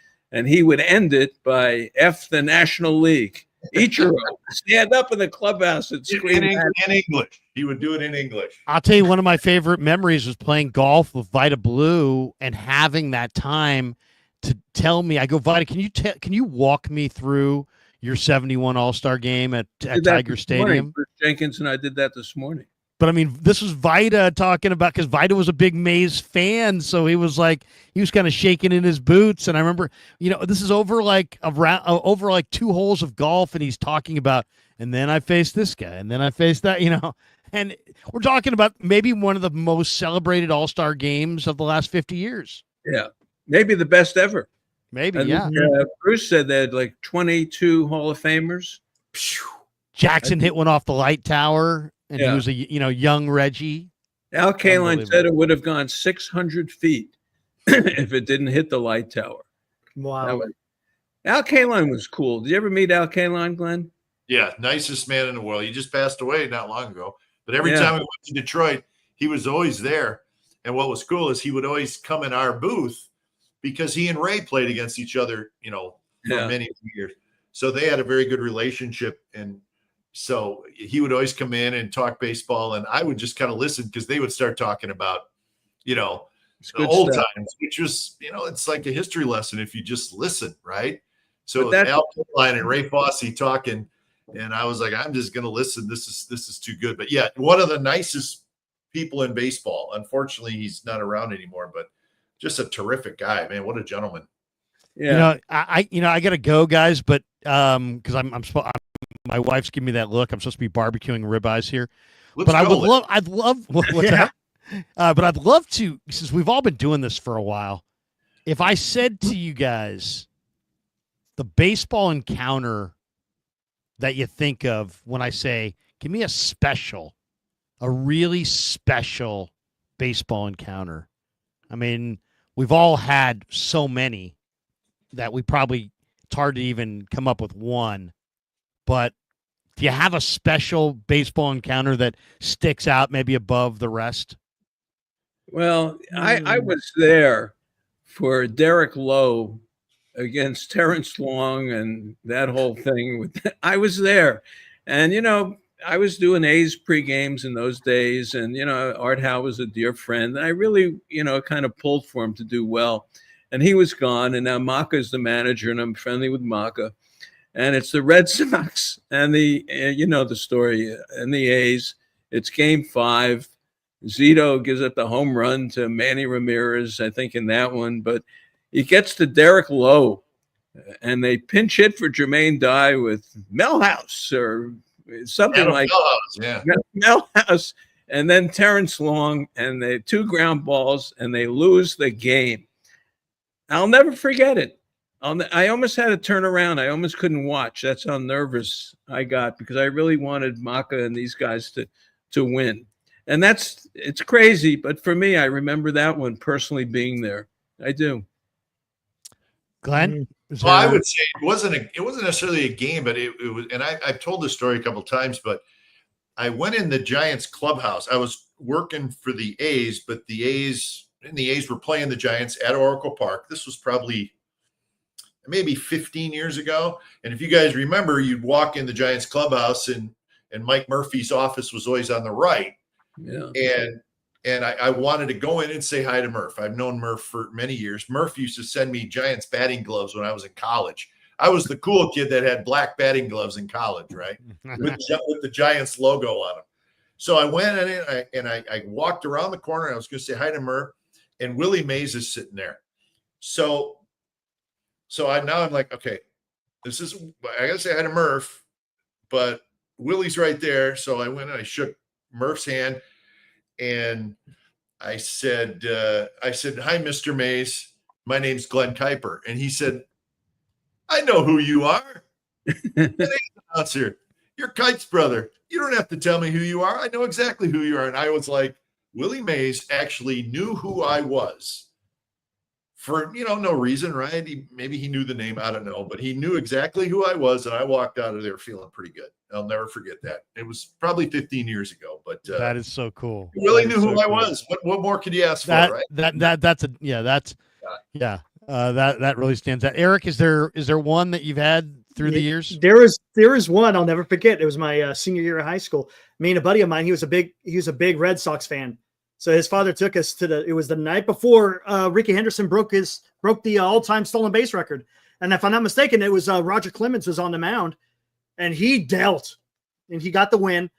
he would end it by F the National League. Ichiro, stand up in the clubhouse and scream in English. He would do it in English. I'll tell you, one of my favorite memories was playing golf with Vita Blue and having that time to tell me, I go, Vita, can you walk me through your 71 All-Star game at Tiger Stadium? Jenkins and I did that this morning. But I mean, this was Vita talking about, because Vita was a big Mays fan, so he was kind of shaking in his boots. And I remember, this is over over 2 holes of golf, and he's talking about, and then I faced this guy, and then I faced that, and we're talking about maybe one of the most celebrated All-Star games of the last 50 years. Yeah, maybe the best ever. Maybe, yeah. Bruce said they had 22 Hall of Famers. Jackson hit one off the light tower. And he was a young Reggie. Al Kaline said it would have gone 600 feet if it didn't hit the light tower. Wow. Al Kaline was cool. Did you ever meet Al Kaline, Glenn? Yeah, nicest man in the world. He just passed away not long ago. But every time we went to Detroit, he was always there. And what was cool is he would always come in our booth because he and Ray played against each other, Yeah. many years. So they had a very good relationship. And so he would always come in and talk baseball, and I would just kind of listen because they would start talking about, It's the good old stuff. times, which was, it's like a history lesson if you just listen, right? So But it was that's- Al Kaline and Ray Fosse talking, and I was like, I'm just going to listen. This is too good. But yeah, one of the nicest people in baseball. Unfortunately, he's not around anymore, but just a terrific guy, man. What a gentleman. Yeah. I gotta go, guys, but because my wife's giving me that look. I'm supposed to be barbecuing ribeyes here, Let's but I go. would love. I'd love. What's that? But I'd love to, since we've all been doing this for a while. If I said to you guys, the baseball encounter that you think of when I say, give me a really special baseball encounter. I mean, we've all had so many that it's hard to even come up with one. But do you have a special baseball encounter that sticks out maybe above the rest? Well, I was there for Derek Lowe against Terrence Long and that whole thing. I was there, and I was doing A's pre-games in those days, and Art Howe was a dear friend, and I really kind of pulled for him to do well. And he was gone, and now Maka is the manager, and I'm friendly with Maka. And it's the Red Sox and the the story, and the A's. It's Game 5. Zito gives up the home run to Manny Ramirez, I think, in that one. But he gets to Derek Lowe, and they pinch hit for Jermaine Dye with Melhouse or something Adam like Melhouse, yeah. Melhouse. And then Terrence Long, and they 2 ground balls, and they lose the game. I'll never forget it. I almost had to turn around. I almost couldn't watch. That's how nervous I got, because I really wanted Maka and these guys to win. And it's crazy, but for me, I remember that one personally being there. I do. Glenn? Well, I would say it wasn't necessarily a game, but it was, and I've told this story a couple of times, but I went in the Giants clubhouse. I was working for the A's, but the A's were playing the Giants at Oracle Park. This was probably maybe 15 years ago. And if you guys remember, you'd walk in the Giants clubhouse, and Mike Murphy's office was always on the right. Yeah. And I wanted to go in and say hi to Murph. I've known Murph for many years. Murph used to send me Giants batting gloves when I was in college. I was the cool kid that had black batting gloves in college, right? with the Giants logo on them. So I went in and I walked around the corner, and I was going to say hi to Murph, and Willie Mays is sitting there. So I'm like, okay, I got to say hi to Murph, but Willie's right there. So I went and I shook Murph's hand, and I said, hi, Mr. Mays. My name's Glenn Kuiper. And he said, I know who you are. Announcer. You're Kite's brother. You don't have to tell me who you are. I know exactly who you are. And I was like, Willie Mays actually knew who I was for, no reason, right? Maybe he knew the name. I don't know, but he knew exactly who I was. And I walked out of there feeling pretty good. I'll never forget that. It was probably 15 years ago, but that is so cool. He really knew who I was. What more could you ask for, right? That really stands out. Eric, is there one that you've had through the years? There is one I'll never forget. It was my senior year of high school. Me and a buddy of mine, he was a big Red Sox fan. So his father took us it was the night before Ricky Henderson broke the all-time stolen base record. And if I'm not mistaken, it was Roger Clemens was on the mound, and he dealt, and he got the win.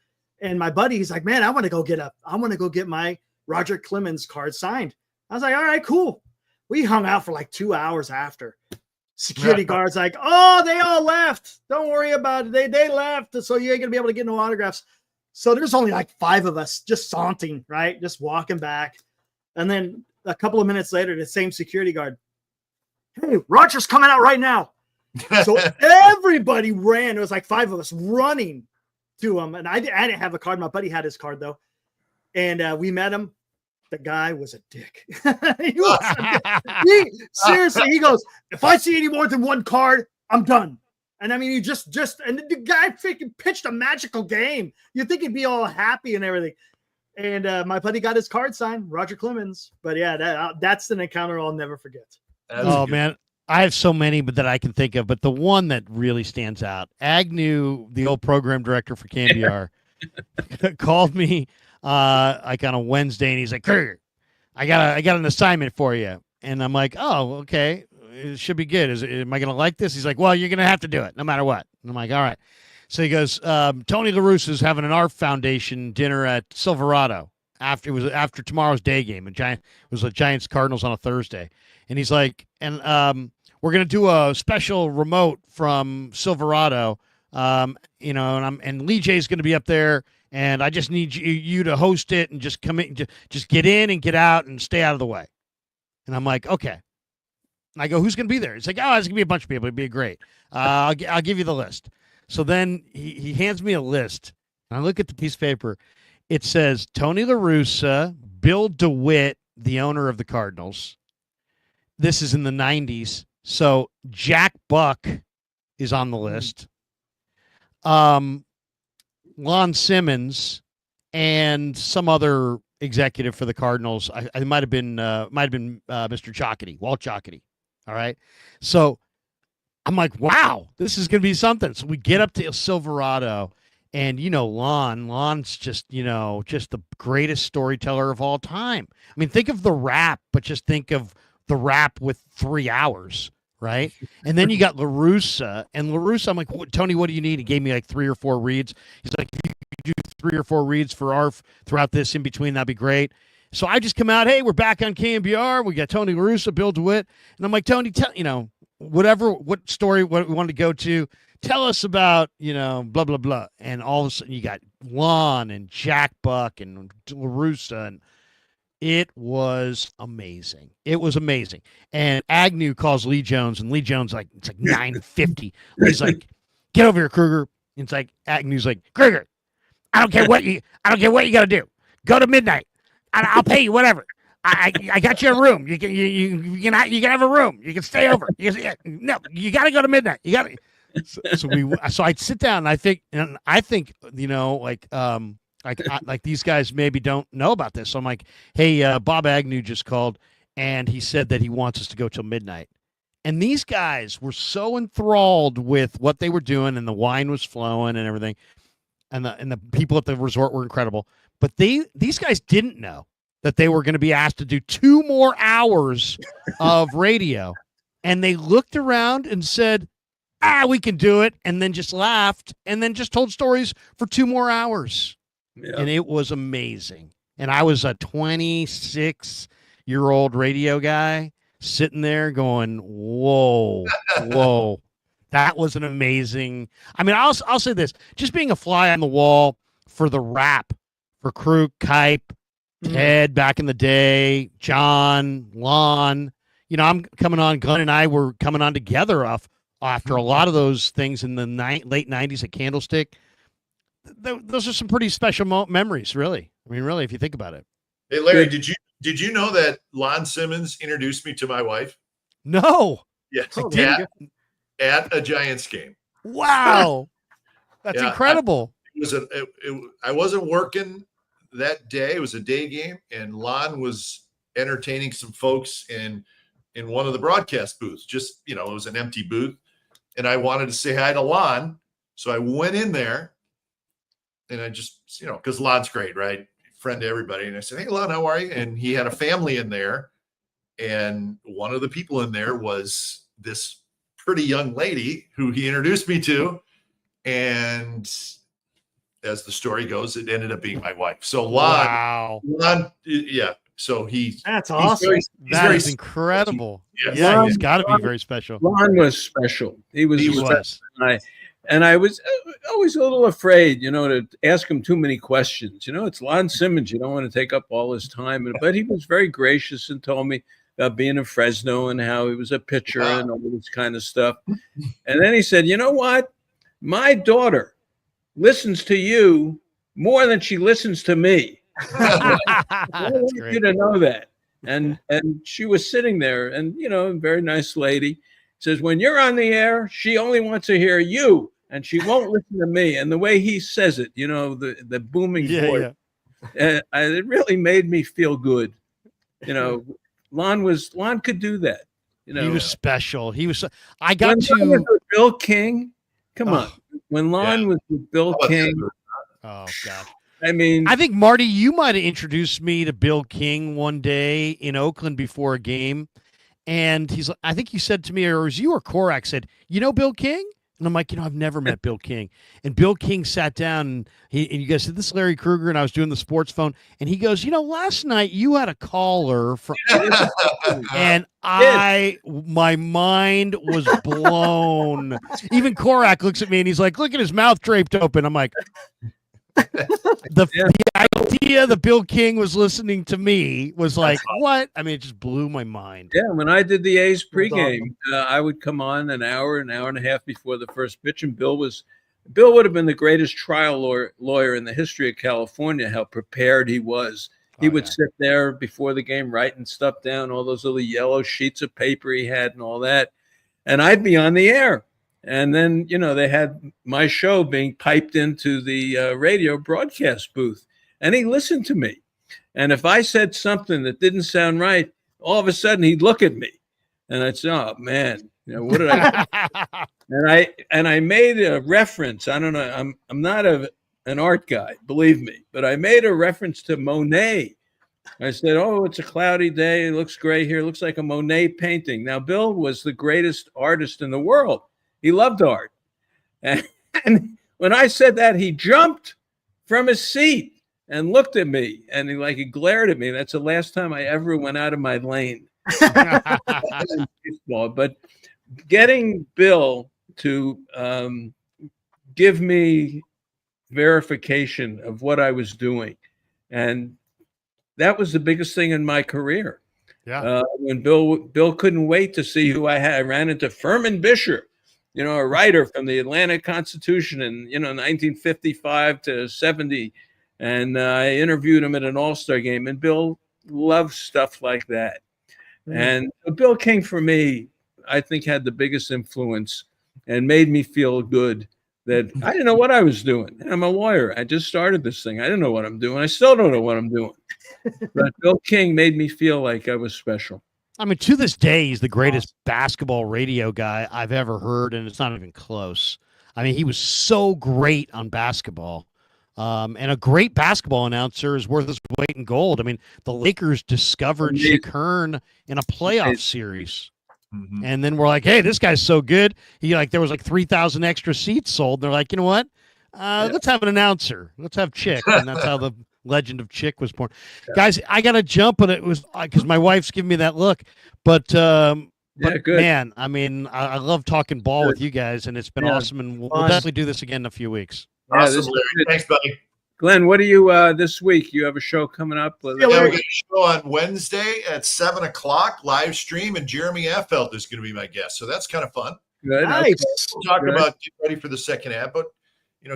And my buddy, he's like, man, I want to go get my Roger Clemens card signed. I was like, all right, cool. We hung out for like 2 hours after. Security guards like, oh, they all left. Don't worry about it. They left. So you ain't going to be able to get no autographs. So there's only like 5 of us just saunting, right? Just walking back. And then a couple of minutes later, the same security guard, hey, Roger's coming out right now. So everybody ran. It was like 5 of us running to him. And I didn't have a card. My buddy had his card though. And we met him. The guy was a dick. Seriously, he goes, if I see any more than one card, I'm done. And I mean, he just, and the guy freaking pitched a magical game. You'd think he'd be all happy and everything. And my buddy got his card signed, Roger Clemens. But yeah, that's an encounter I'll never forget. Man, I have so many, but that I can think of. But the one that really stands out, Agnew, the old program director for KMBR, called me like on a Wednesday, and he's like, Krueger, I got an assignment for you. And I'm like, oh, okay. It should be good. Am I going to like this? He's like, well, you're going to have to do it no matter what. And I'm like, all right. So he goes, Tony LaRusse is having an art foundation dinner at Silverado after tomorrow's day game. It was the Giants Cardinals on a Thursday. And he's like, and we're going to do a special remote from Silverado. And Lee J's going to be up there. And I just need you to host it and just come in, just get in and get out and stay out of the way. And I'm like, okay. And I go, who's going to be there? He's like, oh, there's going to be a bunch of people. It'd be great. I'll give you the list. So then he hands me a list. And I look at the piece of paper. It says Tony La Russa, Bill DeWitt, the owner of the Cardinals. This is in the 90s. So Jack Buck is on the list. Lon Simmons and some other executive for the Cardinals. I might have been Mr. Chockety, Walt Chockety. All right. So I'm like, wow, this is going to be something. So we get up to Silverado, and Lon's just the greatest storyteller of all time. I mean, think of The Rap, but just think of The Rap with 3 hours. Right. And then you got La Russa, and La Russa, I'm like, Tony, what do you need? He gave me like 3 or 4 reads. He's like, if you do 3 or 4 reads for ARF throughout this in between, that'd be great. So I just come out, hey, we're back on KMBR. We got Tony La Russa, Bill DeWitt. And I'm like, Tony, what story, what we wanted to go to, tell us about, blah, blah, blah. And all of a sudden you got Lon and Jack Buck and La Russa, and it was amazing. It was amazing. And Agnew calls Lee Jones, and Lee Jones, it's like 9:50. He's like, get over here, Krueger. And it's like, Agnew's like, Krueger, I don't care what you got to do. Go to midnight. I'll pay you whatever. I got you a room. You can have a room. You can stay over. No, you got to go to midnight. You got to. So I'd sit down, and I think like these guys maybe don't know about this. So I'm like, hey, Bob Agnew just called, and he said that he wants us to go till midnight. And these guys were so enthralled with what they were doing, and the wine was flowing and everything, and the people at the resort were incredible. But these guys didn't know that they were going to be asked to do 2 more hours of radio. And they looked around and said, we can do it. And then just laughed and then just told stories for 2 more hours. Yeah. And it was amazing. And I was a 26-year-old radio guy sitting there going, whoa. That was an amazing. I mean, I'll say this, just being a fly on the wall for The Rap, for Krug, Kipe, Ted back in the day, John, Lon, I'm coming on, Glenn and I were coming on together after a lot of those things in the late 90s at Candlestick. Those are some pretty special memories, really. I mean, really, if you think about it. Hey, Larry, did you know that Lon Simmons introduced me to my wife? No. Yes, at a Giants game. Wow. That's incredible. I wasn't working that day. It was a day game, and Lon was entertaining some folks in one of the broadcast booths. Just, it was an empty booth, and I wanted to say hi to Lon. So I went in there, and I just, because Lon's great, right? Friend to everybody. And I said, hey, Lon, how are you? And he had a family in there, and one of the people in there was this pretty young lady who he introduced me to. And as the story goes, it ended up being my wife. So Lon, yeah. So that's awesome. That is incredible. Yeah, he's got to be very special. Lon was special. He was. And I was always a little afraid, to ask him too many questions. It's Lon Simmons. You don't want to take up all his time. But he was very gracious and told me about being in Fresno and how he was a pitcher and all this kind of stuff. And then he said, you know what? My daughter listens to you more than she listens to me. I want you to know that. And she was sitting there, and a very nice lady says, when you're on the air, she only wants to hear you, and she won't listen to me. And the way he says it, the booming voice, it really made me feel good. Lon could do that. He was special. I got when to Lon was with Bill King. Come on, Oh. when Lon was with Bill King. Oh God. I mean, I think Marty, you might have introduced me to Bill King one day in Oakland before a game. And he's like, I think you said to me, or it was you or Korak said, you know Bill King? And I'm like, I've never met Bill King. And Bill King sat down and you guys said, this is Larry Krueger. And I was doing the sports phone. And he goes, last night you had a caller from, and my mind was blown. Even Korak looks at me and he's like, look at his mouth draped open. I'm like, the idea that Bill King was listening to me was like, what? I mean, it just blew my mind. Yeah, when I did the A's pregame, I would come on an hour and a half before the first pitch, and Bill would have been the greatest trial lawyer in the history of California, how prepared he was. He would sit there before the game writing stuff down, all those little yellow sheets of paper he had and all that. And I'd be on the air. And then, they had my show being piped into the radio broadcast booth. And he listened to me. And if I said something that didn't sound right, all of a sudden he'd look at me. And I'd say, oh, man, what did I do? and I made a reference. I don't know. I'm not an art guy, believe me. But I made a reference to Monet. I said, oh, it's a cloudy day. It looks gray here. It looks like a Monet painting. Now, Bill was the greatest artist in the world. He loved art. And when I said that, he jumped from his seat and looked at me. And he glared at me. That's the last time I ever went out of my lane. But getting Bill to give me verification of what I was doing. And that was the biggest thing in my career. Yeah. When Bill couldn't wait to see who I had. I ran into Furman Bisher, a writer from the Atlanta Constitution in, 1955 to 70. And I interviewed him at an All-Star game. And Bill loves stuff like that. And Bill King, for me, I think had the biggest influence and made me feel good that I didn't know what I was doing. And I'm a lawyer. I just started this thing. I didn't know what I'm doing. I still don't know what I'm doing. But Bill King made me feel like I was special. I mean, to this day, he's the greatest basketball radio guy I've ever heard, and it's not even close. I mean, he was so great on basketball. And a great basketball announcer is worth his weight in gold. I mean, the Lakers discovered Chick Hearn in a playoff series. Mm-hmm. And then we're like, hey, this guy's so good. There was 3,000 extra seats sold. They're like, you know what? Let's have an announcer. Let's have Chick. And that's how the legend of Chick was born. Yeah. Guys, I got to jump, but it was because my wife's giving me that look. But man, I mean, I love talking ball with you guys, and it's been awesome. And we'll definitely do this again in a few weeks. Awesome, Larry. Thanks, buddy. Glenn, what do you this week? You have a show coming up? Yeah, we got a show on Wednesday at 7:00 live stream, and Jeremy Affelt is going to be my guest, so that's kind of fun. Good. Nice. We'll talk about get ready for the second half, but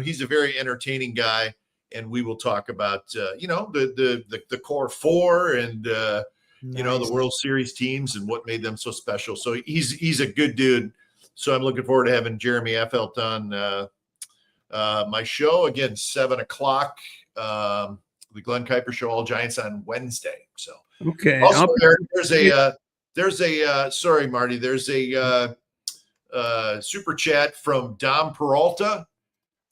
he's a very entertaining guy, and we will talk about the core four and the World Series teams and what made them so special. So he's a good dude. So I'm looking forward to having Jeremy Affelt on. My show again, 7:00. The Glenn Kuiper Show, All Giants on Wednesday. So okay. Also, sorry, Marty. There's a super chat from Dom Peralta.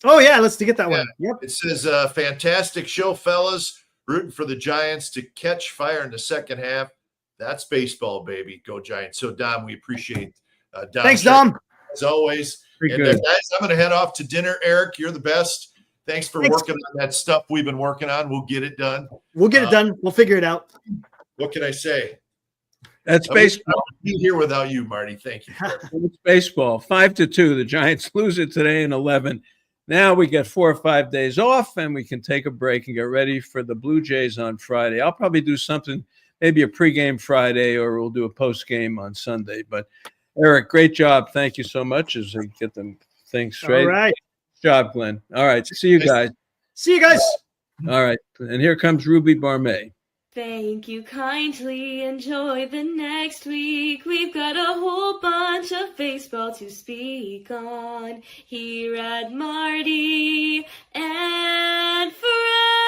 Oh yeah, let's get that one. Yep. It says, "Fantastic show, fellas. Rooting for the Giants to catch fire in the second half. That's baseball, baby. Go Giants." So Dom, we appreciate Dom. Thanks, Dom. As always. And guys, I'm going to head off to dinner. Eric, you're the best. Thanks for working on that stuff we've been working on. We'll get it done. We'll get it done. We'll figure it out. What can I say? That's baseball. I wouldn't be here without you, Marty. Thank you. It's baseball. 5-2. The Giants lose it today in 11. Now we get 4 or 5 days off, and we can take a break and get ready for the Blue Jays on Friday. I'll probably do something, maybe a pregame Friday, or we'll do a postgame on Sunday. But Eric, great job. Thank you so much as we get them things straight. All right. Good job, Glenn. All right. See you guys. See you guys. All right. And here comes Ruby Barmay. Thank you kindly. Enjoy the next week. We've got a whole bunch of baseball to speak on here at Marty and Friends.